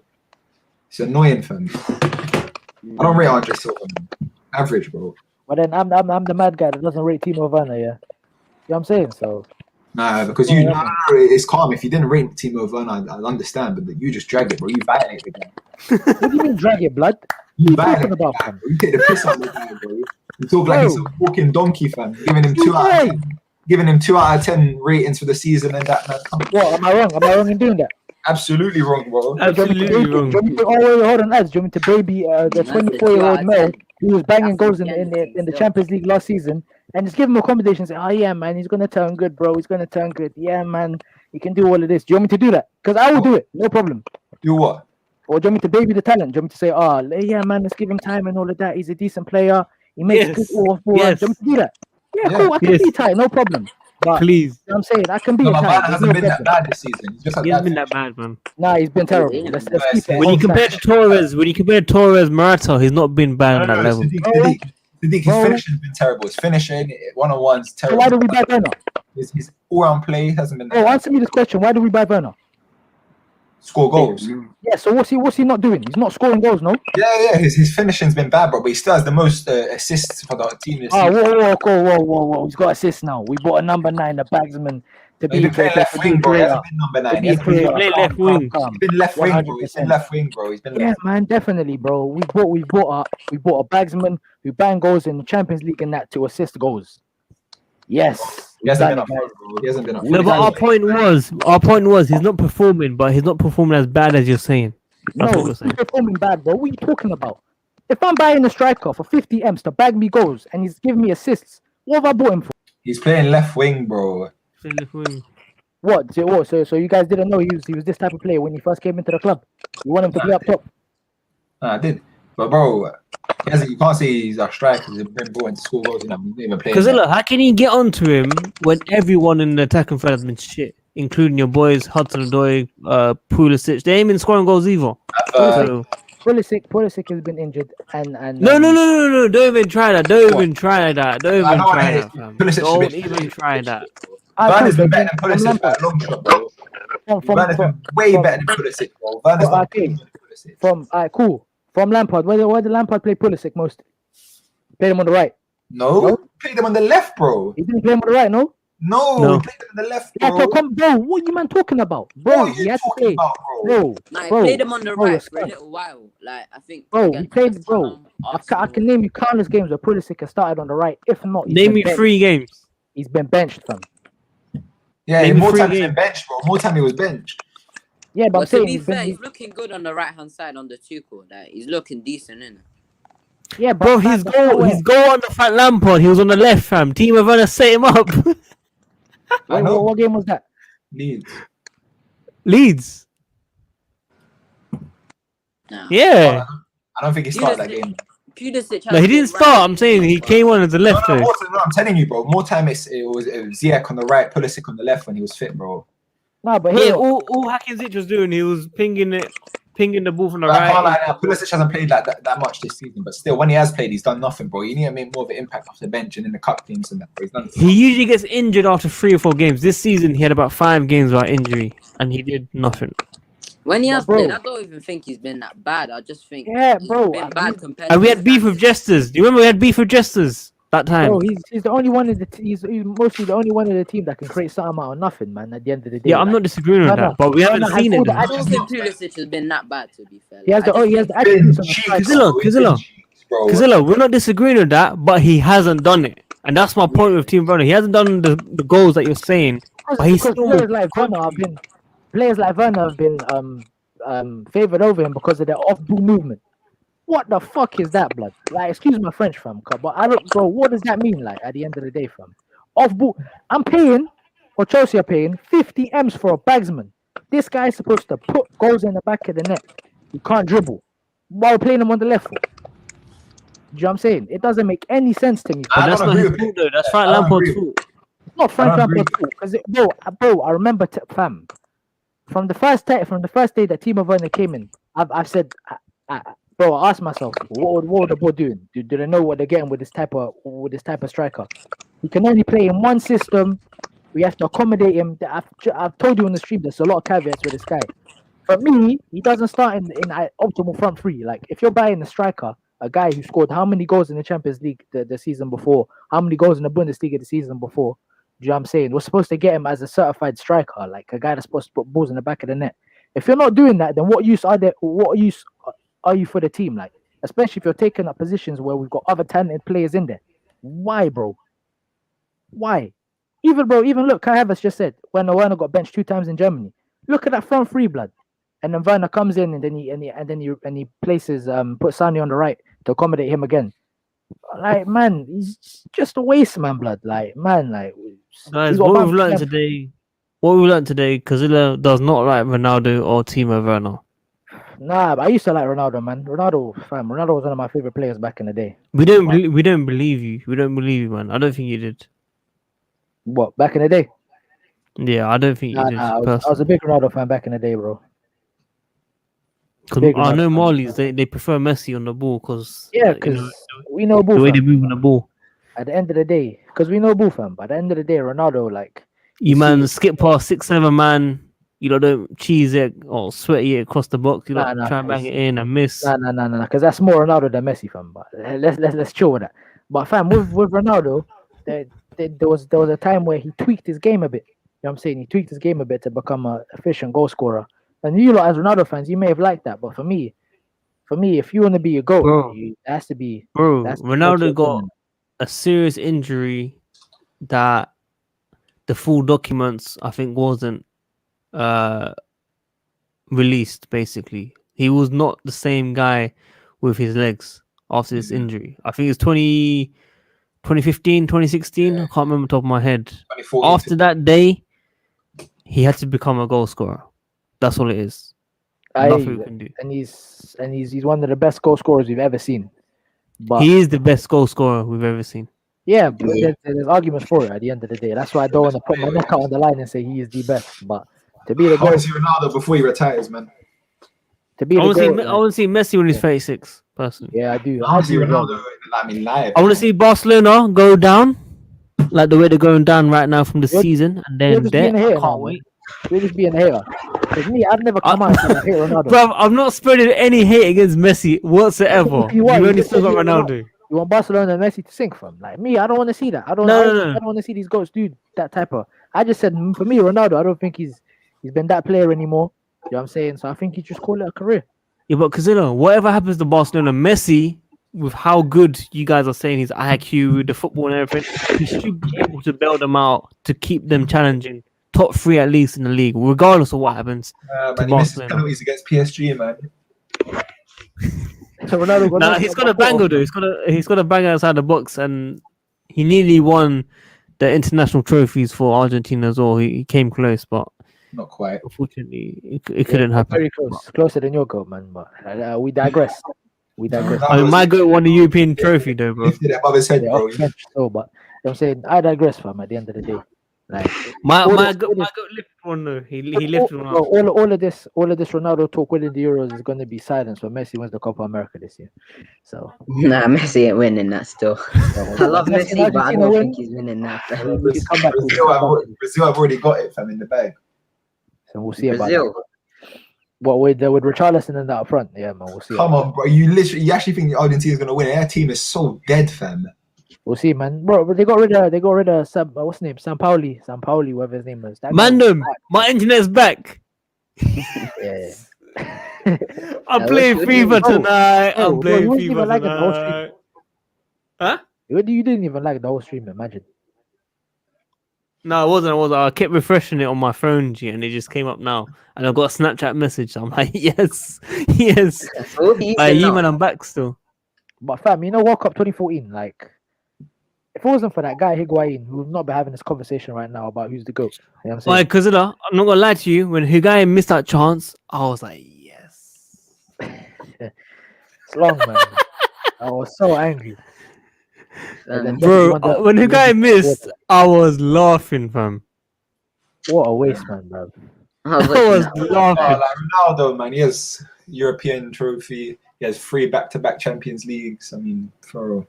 It's annoying, fam. I don't rate Andre Silva, man. Average, bro. But then I'm the mad guy that doesn't rate Timo Werner, yeah. You know what I'm saying? So Nah, because you know it's calm. If you didn't rate Timo Werner, I'd understand, but you just drag it, bro. You violate the guy. what do you mean drag it, blood? You What are you violate talking the about, guy, fam? bro. You take the piss out of the guy, bro. You talk like he's a walking donkey, fam. Giving him 2 out of 10. Giving him 2 out of 10 ratings for the season and that, man. Come on. What, am I wrong? Am I wrong in doing that? Absolutely wrong, bro. Absolutely wrong. Oh, wait, hold on, lads. Do you want me to baby the 24-year-old male who was banging goals in the Champions League last season and just give him accommodation and say, oh, yeah, man, he's going to turn good, bro. He's going to turn good. Yeah, man, he can do all of this. Do you want me to do that? Because I will do it. No problem. Do what? Or do you want me to baby the talent? Do you want me to say, oh, yeah, man, let's give him time and all of that. He's a decent player. He makes good all for us. Do you want me to do that? Yeah, cool. I can be tight. No problem. But Please. you know what I'm saying? I can be No, a Werner tight. hasn't been that bad this season. He's just had He hasn't been bad. that bad, man. Nah, he's been terrible. Let's keep it. When you compare to Torres, Morata, he's not been bad on that level. Sadiq, his finishing has been terrible. His finishing, one-on-one's So terrible. why do we buy Werner? His all-round play hasn't been that Oh, bad. answer me this question. Why do we buy Werner? Score goals. Yeah, so what's he not doing? He's not scoring goals, no? Yeah. His finishing's been bad, bro. But he still has the most assists for the team this Oh, season. whoa. He's got assists now. We bought a number 9, the bagsman, to He's be been playing left wing, bro. He hasn't been number 9. He hasn't been Play left wing. He's been left wing, bro. He's been left wing, bro. He's been Yeah, left. man, definitely, bro. We bought a bagsman who bang goals in the Champions League and that to assist goals. Yes. He hasn't Done been it, up guys. front, bro. He hasn't been up No, front. but our point was he's not performing, but he's not performing as bad as you're saying. That's No, what we're he's saying. performing bad, bro. What are you talking about? If I'm buying a striker for 50 M's to bag me goals and he's giving me assists, what have I bought him for? He's playing left wing, bro. Play left wing. What? So you guys didn't know he was this type of player when he first came into the club? You want him to play up top? Nah, I did. But, bro, you can't say he's a striker. He's been brought into school goals and he's not even playing. Because look, how can you get onto him when everyone in the attacking thread has been shit, including your boys Hudson-Odoi, Pulisic? They ain't been scoring goals either. So- Pulisic has been injured and No! Don't even try that. Don't even try that. Don't I even know what try it is. that, fam. Pulisic should Don't be- even try that. Werner's been better than Pulisic by a long shot, bro. Werner's been way better than Pulisic, bro. Werner's not okay. better than Pulisic. Cool. From Lampard, where did Lampard play Pulisic most? Played him on the right. No, played him on the left, bro. He didn't play him on the right, no? No. He played him on the left, Yeah, bro. so come, bro. What you man talking about, bro? What are He you had to talking play, about, bro. Nah, he Bro, played him on the bro, right it's for a fine. little while. Like I think. Bro, he against played, West bro. Ham, I Arsenal. can name you countless games where Pulisic has started on the right. If not, he's Name been me benched. 3 games. He's been benched, fam. Yeah, Maybe more 3 time he's been games. benched, bro. More time he was benched. Yeah, but I'm But to saying be he's fair, been. he's looking good on the right hand side on the Tuchel. Like he's looking decent, innit? Yeah, but Bro, his man, goal on the front Lampard, he was on the left, fam. Timo Werner set him up. I know. what game was that? Leeds. Nah. Yeah. I don't think he started that game. Pulisic No, he didn't start. I'm saying he came on as a left. No, though. I'm telling you, bro. More time it was Ziyech on the right, Pulisic on the left when he was fit, bro. No, but Yeah, here, all Hakinzic was doing, he was pinging the ball from the But I can't lie right. now. Pulisic hasn't played that much this season, but still, when he has played, he's done nothing, bro. You need to make more of an impact off the bench and in the cup games and that. Bro. He's done. He usually gets injured after 3 or 4 games. This season, he had about 5 games without injury, and he did nothing. When he has Bro. played, I don't even think he's been that bad. I just think Yeah, he's bro, been bad compared. And we to had beef with standards. Jesters. Do you remember we had beef with Jesters that time? bro, he's the only one in the he's mostly the only one in the team that can create something out of nothing, man. At the end of the day, Yeah, I'm not disagreeing with No, that, no. but we haven't no, seen I it. thought I though. don't think Pulisic has been that bad, to be fair. He has the I just he has think- the attributes on the Cheeks, side. Kazilla, bro. He's Kazilla. been cheeks, bro. Kazilla, we're not disagreeing with that, but he hasn't done it. And that's my point with Team Werner. He hasn't done the goals that you're saying, But he's because still players like Werner have been favored over him because of their off-ball movement. What the fuck is that, blood? Like, excuse my French, fam, but I don't, bro. What does that mean? Like, at the end of the day, fam, off-ball. I'm paying, or Chelsea are paying 50 M's for a bagsman. This guy's supposed to put goals in the back of the net. He can't dribble while playing him on the left foot. Do you know what I'm saying? It doesn't make any sense to me. But I that's don't not agree his with fault it. though. That's I Frank don't Lampard's agree. fault. It's not Frank I don't Lampard's fault, because bro, I remember, fam, from the first day that Timo Werner came in, I've said, bro, I asked myself, what would the board doing? Do they know what they're getting with this type of striker? He can only play in one system. We have to accommodate him. I've told you on the stream, there's a lot of caveats with this guy. For me, he doesn't start in optimal front three. Like, if you're buying a striker, a guy who scored how many goals in the Champions League the season before, how many goals in the Bundesliga the season before, do you know what I'm saying? We're supposed to get him as a certified striker, like a guy that's supposed to put balls in the back of the net. If you're not doing that, then what use are you for the team? Like, especially if you're taking up positions where we've got other talented players in there. Why, bro? Why? Even look, Kai Havertz just said when Werner got benched 2 times in Germany. Look at that front three, blood. And then Werner comes in and then he places puts Sane on the right to accommodate him again. Like, man, he's just a waste, man, blood. Like, man, like, Guys, what we've learned today, Cazilla does not like Ronaldo or Timo Werner. Nah, but I used to like Ronaldo, man. Ronaldo was one of my favorite players back in the day. We don't believe you. We don't believe you, man. I don't think you did. What, back in the day? Yeah, I don't think you did. I was a big Ronaldo fan back in the day, bro. Cause I know Marlies, they prefer Messi on the ball because we know Bull, the way they move on the ball. At the end of the day, because we know Bull, fam. But at the end of the day, Ronaldo, like, skip past 6-7 man. You don't cheese it or sweaty it across the box. You try and bang it in and miss. Nah. Because that's more Ronaldo than Messi, fam. But let's chill with that. But fam, with Ronaldo, there was a time where he tweaked his game a bit. You know what I'm saying? He tweaked his game a bit to become an efficient goal scorer. And you lot as Ronaldo fans, you may have liked that, but for me, if you want to be a GOAT, it has to be. Bro, Ronaldo got a serious injury that the full documents I think wasn't released. Basically, he was not the same guy with his legs after this injury. I think it's 2015, 2016. I can't remember the top of my head. After that day, he had to become a goal scorer. That's all it is. Nothing we can do. And he's one of the best goal scorers we've ever seen. But he is the best goal scorer we've ever seen. Yeah, but there's arguments for it at the end of the day. That's why I don't want to put my neck out on the line and say he is the best. But to be the goal, I want to see Ronaldo before he retires, man. To be I want to see Messi when he's 36. Personally, yeah, I do. I want to see Ronaldo. Live. I want to see Barcelona go down, like the way they're going down right now from the season, and then I can't wait. You're just being a hater. Because me, I've never come out and hate Ronaldo. Bro, I'm not spreading any hate against Messi whatsoever. You only still got Ronaldo. You want Barcelona and Messi to sink from? Like me, I don't want to see that. I don't want to see these goats do that type of. I just said for me, Ronaldo. I don't think he's been that player anymore. You know what I'm saying? So I think you just call it a career. Yeah, but Cazilla, whatever happens to Barcelona, Messi, with how good you guys are saying his IQ, the football and everything, he should be able to bail them out to keep them challenging top 3 at least in the league, regardless of what happens. Man, he misses penalties against PSG, man. So Ronaldo he's got a banger though. He's got a banger outside the box, and he nearly won the international trophies for Argentina as well. He came close, but not quite. Unfortunately, it couldn't happen. Very close, closer than your goal, man. But we digress. I mean, my goal won the European trophy, though, bro. Lifted it above his head, bro. So, but I'm saying I digress, fam. At the end of the day, like my goal lifted one though. He lifted one. All of this Ronaldo talk winning the Euros is going to be silence when Messi wins the Copa America this year. So nah, Messi ain't winning that still. I love Messi, but I don't think he's winning that. Brazil have already got it, fam, in the bag. So we'll see about that. What with Richarlison and that up front? Yeah, man, we'll see. Come on, bro. You actually think Argentina's gonna win? Their team is so dead, fam. We'll see, man. Bro, they got rid of what's his name? Sampaoli, whatever his name is. Mandem, my internet's back. Yeah. I'm playing FIFA tonight. I'm playing FIFA tonight. Huh? You didn't even like the whole stream, imagine. No, it wasn't. It wasn't. I kept refreshing it on my phone, G, and it just came up now. And I got a Snapchat message. So I'm like, yes, yes. So what he Like, said you now. man, I'm back still. But fam, you know, World Cup 2014, like, if it wasn't for that guy Higuain, we would not be having this conversation right now about who's the GOAT. You know what I'm saying? Like, cause I'm not gonna lie to you. When Higuain missed that chance, I was like, yes. It's long, man. I was so angry. And then Bro, won the- when Higuain missed, I was laughing, fam. What a waste, man, bro. I was I was like, laughing. Like Ronaldo, man, he has European trophy. He has 3 back-to-back Champions Leagues. I mean, for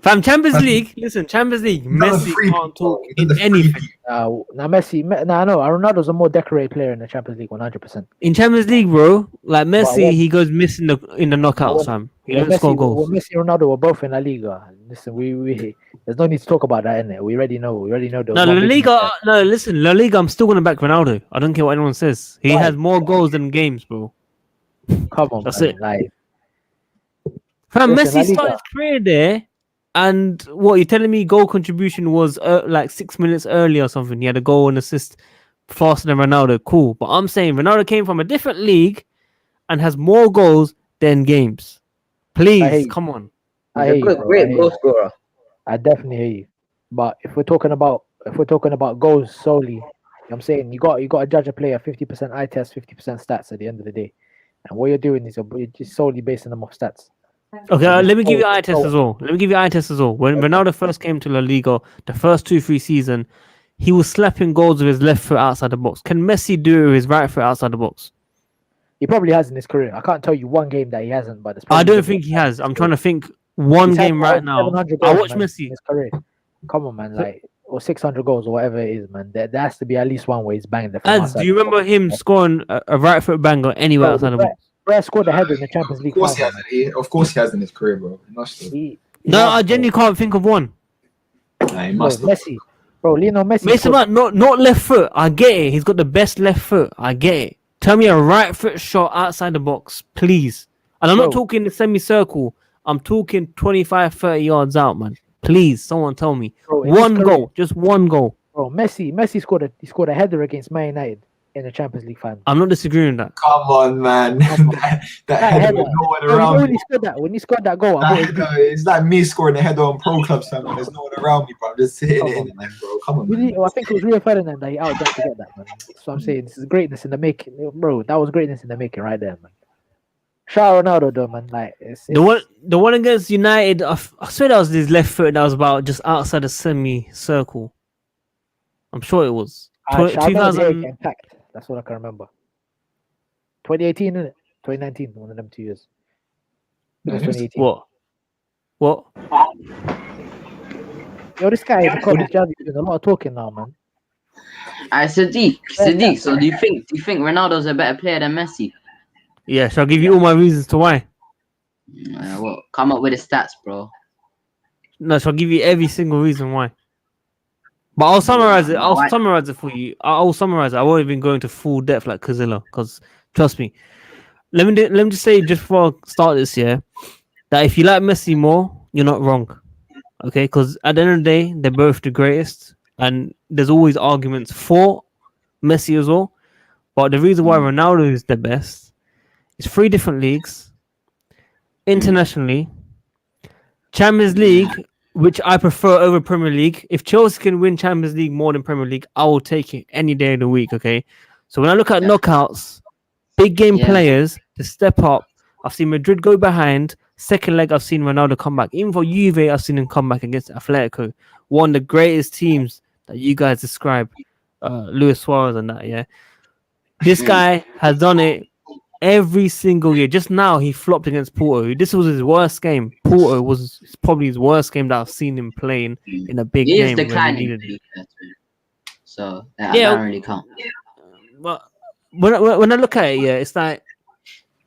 Fam, Champions League. Listen, Champions League. Messi can't talk in anything. Now Messi, nah, no, Ronaldo's a more decorated player in the Champions League, 100%. In Champions League, bro, like Messi, what- he goes missing in the knockouts, fam. He When don't score Messi, goals. when Messi and Ronaldo were both in La Liga, listen, we there's no need to talk about that, innit? We already know. there was No, La one big Liga. mistake. No, listen, La Liga. I'm still gonna back Ronaldo. I don't care what anyone says. He Right. has more goals than games, bro. Come on, That's man. it. Like, Fam, Listen, La Messi started Liga- his career there, and what you're telling me? Goal contribution was like 6 minutes earlier or something. He had a goal and assist faster than Ronaldo. Cool, but I'm saying Ronaldo came from a different league and has more goals than games. I Please, hate- come on. I he's hear a you, good, bro. I great hear goal you. scorer. I definitely hear you. But if we're talking about goals solely, I'm saying you got to judge a player 50% eye test, 50% stats at the end of the day. And what you're doing is you're just solely basing them off stats. Okay, let me give you Oh, eye test as well. Let me give you eye test as well. When Ronaldo first came to La Liga, the first 2-3 season, he was slapping goals with his left foot outside the box. Can Messi do it with his right foot outside the box? He probably has in his career. I can't tell you one game that he hasn't, but I don't think he has. I'm trying to think one He's had game right over now. 700 I goals, watch man, in Messi. his career. Come on, man, like or 600 goals or whatever it is, man. There has to be at least one where he's banging the. Ads, do you remember him scoring a right foot banger anywhere outside the box? Brad scored a header in the Champions League of course he final. has. Of course he has in his career, bro. He must have. He No, has, I bro. genuinely can't think of one. Nah, he Bro, must have. Messi, bro, Lionel Messi. Mason scored- Mount, not left foot. I get it. He's got the best left foot. I get it. Tell me a right foot shot outside the box, please. And I'm not Bro. talking the semicircle. I'm talking 25, 30 yards out, man. Please, someone tell me. Bro, in his One career- goal. Just one goal. Bro, Messi scored a header against Man United in the Champions League final. I'm not disagreeing with that. Come on, man. Come on. that That header header. with no one Bro, you know around when me. he scored that goal, I That thought header, it's like me scoring a header on pro clubs, fam. There's no one around me, bro. I'm just hitting Come it on, in, man. bro. Come on, really, man. I think it was Rio Ferdinand that he outjumped to get that, man. So I'm saying this is greatness in the making, bro. That was greatness in the making right there, man. Shout out Ronaldo, though, man. Like The one against United, I swear that was his left foot that was about just outside the semicircle. I'm sure it was. shout out the 2000. getting packed. That's what I can remember. 2018, innit? 2019, one of them 2 years. It was 2018. What? Yo, this guy is a college jazz. He's doing a lot of talking now, man. Sadiq. So do you think Ronaldo's a better player than Messi? Yeah, shall I give you all my reasons to why? Well, come up with the stats, bro. No, shall I give you every single reason why? But I'll summarize it. I'll summarize it for you. I'll summarize it. I won't even go into full depth like Kazilla, because trust me. Let me just say just before I start this year that if you like Messi more, you're not wrong. Okay, because at the end of the day, they're both the greatest, and there's always arguments for Messi as well. But the reason why Ronaldo is the best is 3 different leagues, internationally, Champions League, which I prefer over Premier League. If Chelsea can win Champions League more than Premier League, I will take it any day of the week. Okay, so when I look at knockouts, big game players to step up, I've seen Madrid go behind. Second leg, I've seen Ronaldo come back. Even for Juve, I've seen him come back against Atletico, one of the greatest teams that you guys describe, Luis Suarez and that. Yeah, this guy has done it every single year. Just now, he flopped against Porto. This was his worst game. Porto was probably his worst game that I've seen him playing in a big He is game. declining, to be fair to him. So that Yeah. don't really count. But when I look at it, it's like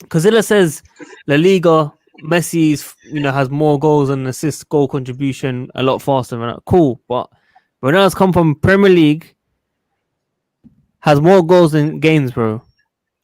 Kazilla says La Liga, Messi's has more goals and assists, goal contribution a lot faster than that. Cool, but Ronaldo's come from Premier League, has more goals than games, bro.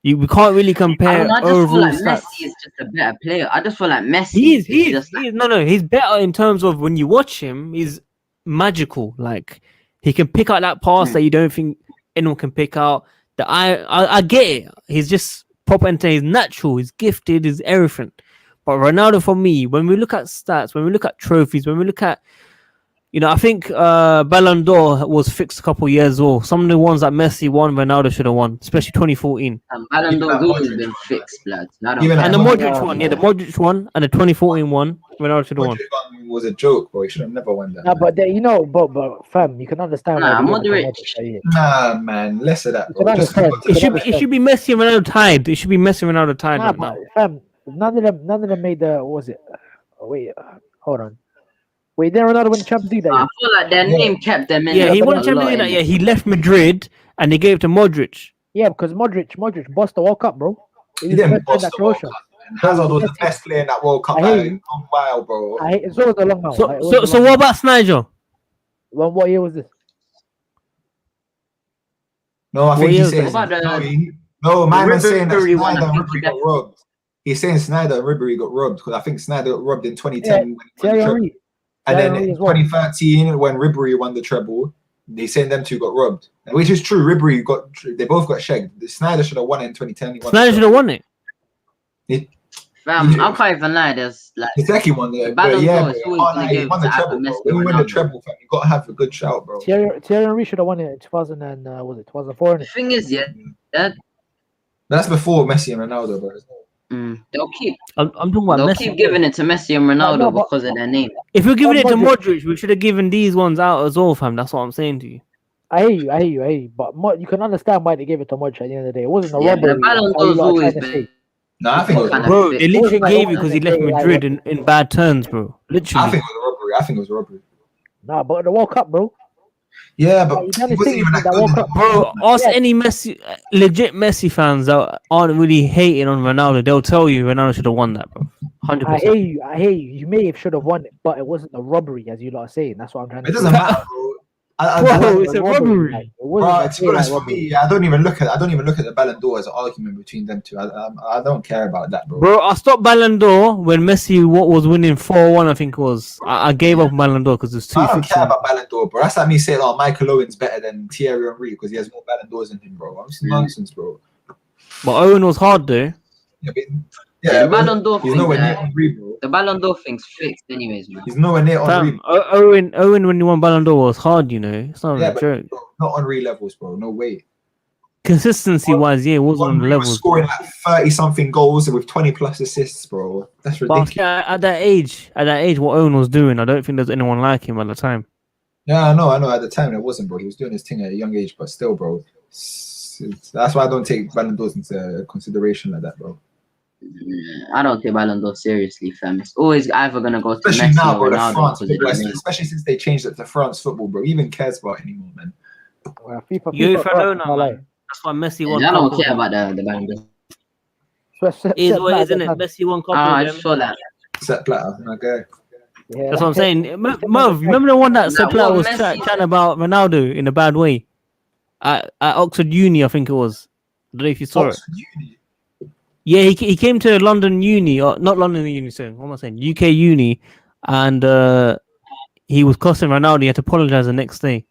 We can't really compare I just overall feel like stats. Messi is just a better player. I just feel like Messi He is. just like, No. He's better in terms of when you watch him. He's magical. Like He can pick out that pass that you don't think anyone can pick out. That I get it. He's just proper entertainer. He's natural. He's gifted. He's everything. But Ronaldo, for me, when we look at stats, when we look at trophies, when we look at, I think Ballon d'Or was fixed a couple of years ago. Some of the ones that Messi won, Ronaldo should have won, especially 2014. Ballon d'Or has always been fixed, blood. And the Modric one, the Modric one, and the 2014 one, Ronaldo should have won. Was a joke, bro. He should have never won that. No, but but fam, you can understand. Modric. Nah, man, less of that, bro. It should be Messi and Ronaldo tied. It should be Messi and Ronaldo tied right now. Fam, none of them made the. What was it? Wait, hold on. Wait, then Ronaldo win the Champions League that year? I feel like their name kept them in. Yeah, he won the Champions League that year. He left Madrid and they gave it to Modric. Yeah, because Modric bossed the World Cup, bro. He didn't boss the World Cup. Hazard was the best player in that World Cup by a long while, bro. It's always a long while. So what about Snyder? Well, what year was this? No, I think he's saying no. My man's saying that Snyder and Ribery got robbed. He's saying Snyder and Ribery got robbed because I think Snyder got robbed in 2010 and then in 2013 when Ribery won the treble. They saying them two got robbed, which is true. Ribery they both got shagged. Snyder should have won it in 2010. Snyder should have won it. Fam, I can't even lie. There's like the second one there, but yeah, he won the treble. When you win the treble, fam, you gotta have a good shout, bro. Thierry Henry should have won it in 2004? The thing is, that's before Messi and Ronaldo, bro. They'll keep. I'm talking about they'll Messi. Keep giving it to Messi and Ronaldo because of their name. If we're giving it to Modric, we should have given these ones out as well, fam. That's what I'm saying to you. I hear you. But you can understand why they gave it to Modric at the end of the day. It wasn't a robbery. The Ballon d'Or's always been. No, I think it was bro. They literally gave it because he left Madrid in bad terms, bro. Literally. I think it was a robbery. Nah, but the World Cup, bro. Yeah, but he wasn't even that good. Bro, ask any legit Messi fans that aren't really hating on Ronaldo. They'll tell you Ronaldo should have won that, bro. 100%. I hear you. You may have should have won it, but it wasn't a robbery, as you lot are saying. That's what I'm trying to say. It doesn't matter, bro. It's a robbery. For me, I don't even look at the Ballon d'Or as an argument between them two. I don't care about that, bro. Bro, I stopped Ballon d'Or when Messi was winning 4-1. I think it was. I gave up Ballon d'Or because it's too. I don't care about Ballon d'Or, bro. That's like me saying, "Oh, Michael Owen's better than Thierry Henry because he has more Ballon d'Ors than him, bro." That's nonsense, bro. But Owen was hard though. The Ballon d'Or he's nowhere near Henry, bro. The Ballon d'Or thing's fixed, anyways, man. He's nowhere near Henry. Owen, when he won Ballon d'Or, was hard, It's not a joke. Bro, not Henry levels, bro. No way. Consistency-wise, it wasn't on the levels. Was scoring like 30-something goals with 20+ assists, bro. That's ridiculous. But at that age, what Owen was doing, I don't think there's anyone like him at the time. Yeah, I know. At the time, it wasn't, bro. He was doing his thing at a young age, but still, bro. That's why I don't take Ballon d'Ors into consideration like that, bro. I don't take Ballon d'Or seriously, fam. It's always either gonna go to especially Messi now, or bro. Ronaldo. Especially since they changed it to France football, bro. Even cares about it anymore, man. Well, FIFA man. That's why Messi won. I don't care about the Ballon d'Or. Is what isn't it? Messi won. I just saw that. Sepp Blatter, okay. Yeah, that's what I'm saying. Merv, remember the one that Sepp Blatter was chatting about Ronaldo in a bad way at Oxford Uni, I think it was. I don't know if you saw Oxford Uni. Yeah, he came to London Uni, or not London Uni, sorry, what am I saying? UK Uni, and he was costing Ronaldo. He had to apologize the next day.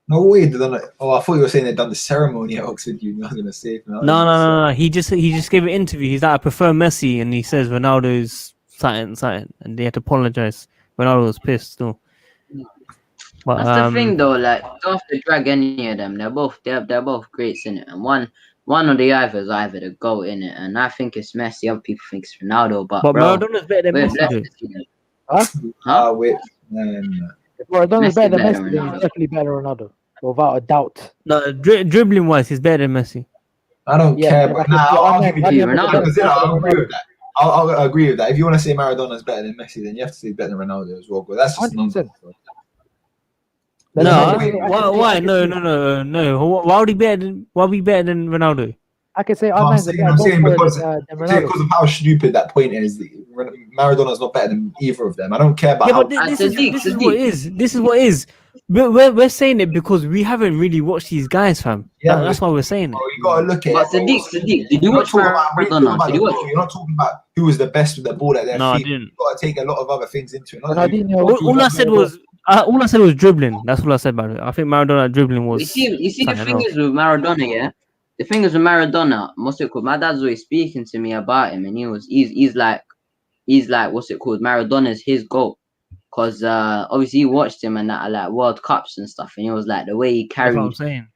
No way, they done it. Oh, I thought you were saying they'd done the ceremony at Oxford Uni. I was gonna say no. He just gave an interview. He's like, I prefer Messi, and he says Ronaldo's something, and they had to apologize. Ronaldo was pissed still. But, that's the thing, though. Like, you don't have to drag any of them. They're both greats in it, and one of the others either the GOAT in it, and I think it's Messi. Other people think it's Ronaldo, but bro, Maradona's better than Messi. Huh? Wait, if Maradona's better than Messi, then he's definitely better than Ronaldo, without a doubt. No, dribbling wise, he's better than Messi. I don't care, but I'll give it to you. Ronaldo. I'll agree with that. I'll agree with that. If you want to say Maradona's better than Messi, then you have to say better than Ronaldo as well. But that's just nonsense. No, why? No. Why would he be better than Ronaldo? I can say I'm saying because of how stupid that point is. Maradona's not better than either of them. I don't care about. Yeah, but this is what it is. This is what it is. We're saying it because we haven't really watched these guys, fam. Yeah, that's why we're saying it. You gotta look at it. Sadiq, did you watch Maradona? You're not talking about who was the best with the ball at their feet. No, I didn't. You gotta take a lot of other things into it. All I said was All I said was dribbling. That's all I said about it. I think Maradona dribbling was. You see, the something thing else. is with Maradona, yeah. The thing is with Maradona, what's it called? My dad's always speaking to me about him, and he's like what's it called? Maradona's his GOAT, cause obviously he watched him and that at like World Cups and stuff, and it was like the way he That's carried. what I'm saying.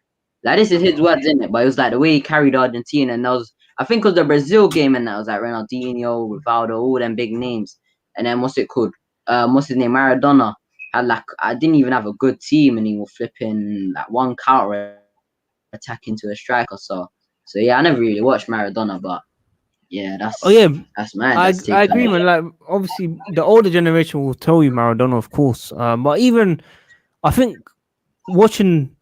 Like this is his words in it, but it was like the way he carried Argentina, and that was I think it was the Brazil game, and that was like Ronaldinho, Rivaldo, all them big names, and then what's it called? What's his name? Maradona had like I didn't even have a good team, and he was flipping like one counter attack into a striker. So yeah, I never really watched Maradona, but yeah, that's mad. I agree, man. Like obviously the older generation will tell you Maradona, of course. But even I think watching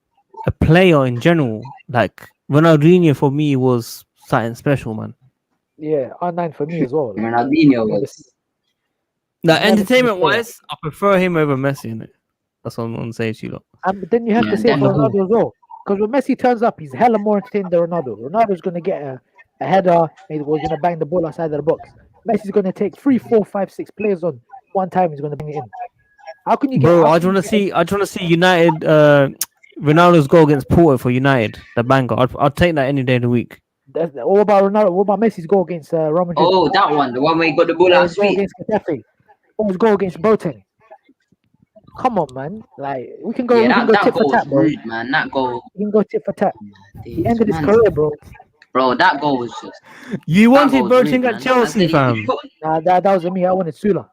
a player in general, like Ronaldinho for me was something special, man. Yeah, R9 for me as well. Like, Ronaldinho was. Like never seen entertainment a player. wise, I prefer him over Messi in it. That's what I'm gonna say to you. Lot. But then you have to say for Ronaldo as well. Because when Messi turns up, he's hella more entertaining than Ronaldo. Ronaldo's going to get a header, and he's going to bang the ball outside of the box. Messi's going to take 3, 4, 5, 6 players on one time. He's going to bring it in. How can you get? Bro, I just want to see United. Ronaldo's goal against Porto for United, the banger. I'd take that any day of the week. What about Ronaldo? What about Messi's goal against Romelu? Oh, that one, the one where he got the ball out his feet. Against Cashapp. Or his goal against Boateng. Come on, man! Like we can go. Yeah, we can go that tit for goal tat, was bro. rude, man. That goal. We can go tit for tat. He ended his Man. career, bro. Bro, that goal was just. You wanted goal was rude, Boateng at man. Chelsea, fam. Nah, that wasn't me. I wanted Sula.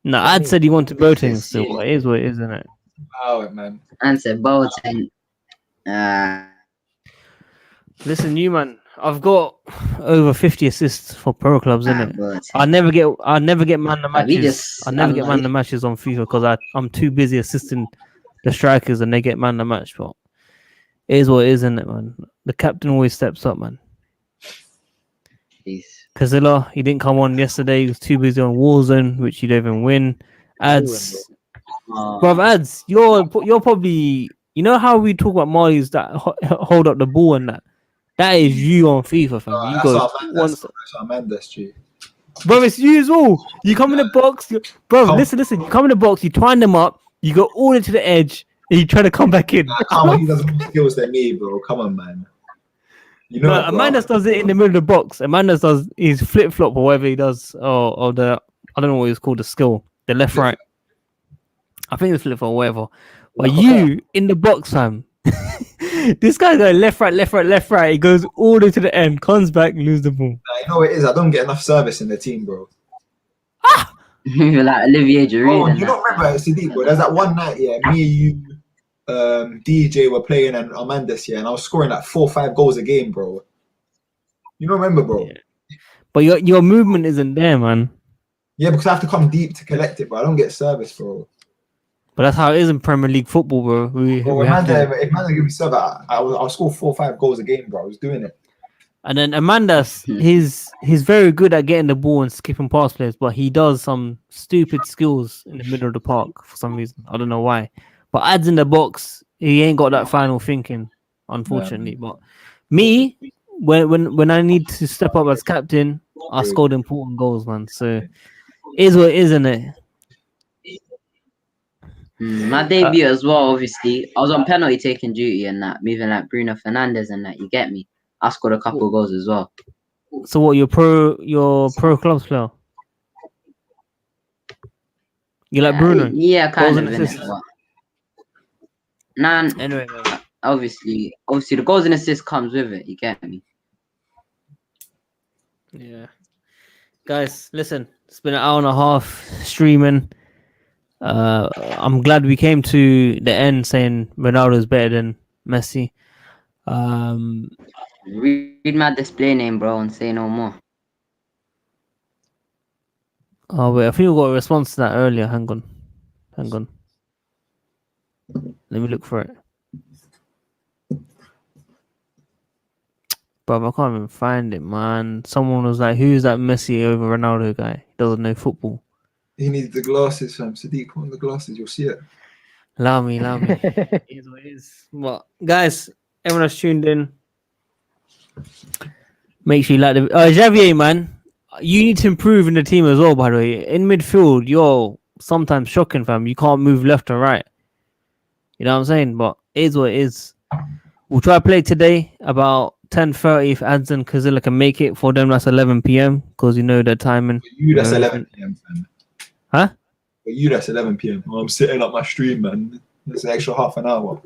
No, I'd said he wanted Boateng still. But it is what it is, isn't it? Wow, man. And said Boateng. Listen, you man, I've got over 50 assists for pro clubs, innit? Boateng. I never get man the we matches. just- I never I get don't man know. the matches on FIFA because I'm too busy assisting the strikers and they get man the match. But it is what it is, isn't it, man? The captain always steps up, man. Jeez. Cazilla, he didn't come on yesterday. He was too busy on Warzone, which you don't even win. Ads, bruv, ads. You're probably. You know how we talk about Marlies that hold up the ball and that. That is you on FIFA, fam. You got That's Mendes, G. bro, it's you as well. You come in the box, listen. You come in the box, you twine them up, you go all into the edge, and you try to come back in. Come on, he does more skills than me, bro. Come on, man. You know, Amanda does it in the middle of the box. Amanda does his flip flop or whatever he does, or the I don't know what it's called, the skill, the left right. I think it's flip flop or whatever. But you in the box, fam. This guy's going left, right. He goes all the way to the end, comes back, lose the ball. Nah, you know what it is? I don't get enough service in the team, bro. You're like Olivier Giroud. Oh, you don't remember Sadiq, bro? There's that one night, yeah, me, you, DJ were playing and Amanda's, yeah, and I was scoring like 4 or 5 goals a game, bro. You don't remember, bro? Yeah. But your movement isn't there, man. Yeah, because I have to come deep to collect it, bro. I don't get service, bro. But that's how it is in Premier League football, bro. If Amanda give me service, I'll score 4 or 5 goals a game, bro. I was doing it. And then Amanda's, he's very good at getting the ball and skipping past players, but he does some stupid skills in the middle of the park for some reason. I don't know why. But adds in the box, he ain't got that final thinking, unfortunately. Yeah. But me, when I need to step up as captain, I scored important goals, man. So it is what it is, isn't it? My debut as well, obviously. I was on penalty taking duty and that, moving like Bruno Fernandes and that. You get me? I scored a couple of goals as well. So what? Your pro clubs player? You like Bruno? Yeah, kind of. Nah, anyway, obviously, the goals and assists comes with it. You get me? Yeah, guys, listen. It's been an hour and a half streaming. I'm glad we came to the end saying Ronaldo is better than Messi. Read my display name, bro, and say no more. Oh wait, I think we got a response to that earlier. Hang on. Let me look for it. Bro, I can't even find it, man. Someone was like, "Who's that Messi over Ronaldo guy? He doesn't know football." He needs the glasses, fam. Sadiq, put on the glasses, you'll see it. Allow me. It is what it is. Well, guys, everyone that's tuned in, make sure you like the Javier, man. You need to improve in the team as well, by the way. In midfield, you're sometimes shocking, fam. You can't move left or right. You know what I'm saying? But it is what it is. We'll try to play today about 10:30 if Ads and Kazilla can make it. For them, that's 11 p.m. because you know their timing. For you, that's 11 p.m. Fam. Huh? For you, that's 11 p.m. I'm setting up my stream, man. It's an extra half an hour.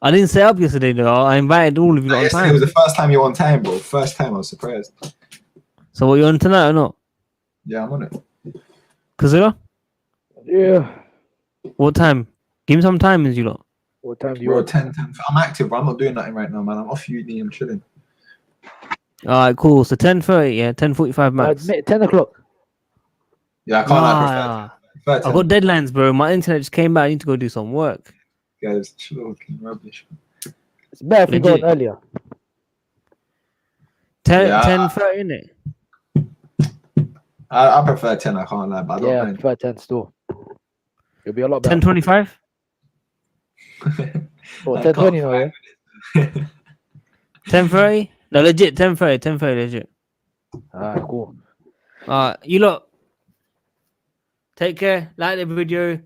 I didn't set up yesterday, though. I invited all of you on Yesterday time. was the first time you're on time, bro. First time, I was surprised. So, what, you on tonight or not? Yeah, I'm on it. Kazilla? Yeah. What time? Give me some timings, you lot. What time do you Bro, want? 10. I'm active, bro. I'm not doing nothing right now, man. I'm off uni. I'm chilling. All right, cool. So 10:30, yeah, 10:45 max. 10 o'clock. Yeah, I can't. Nah, prefer I 10. got deadlines, bro. My internet just came back. I need to go do some work. Guys, chill. Rubbish. It's better if we go on Legit. earlier. 10:30, innit? I prefer 10. I can't lie, but I don't Yeah, I mind. prefer 10 still. It'll be a lot better. 10:25. Oh, I 10:20 can't now, yeah? 10:30. No, legit. 10:30. 10:30, legit. Alright, cool. You lot. Take care. Like the video.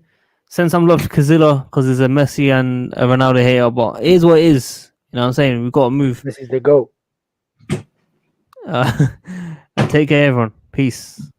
Send some love to Kazilla because there's a Messi and a Ronaldo hater, but it is what it is. You know what I'm saying? We've got to move. This is the go. Take care, everyone. Peace.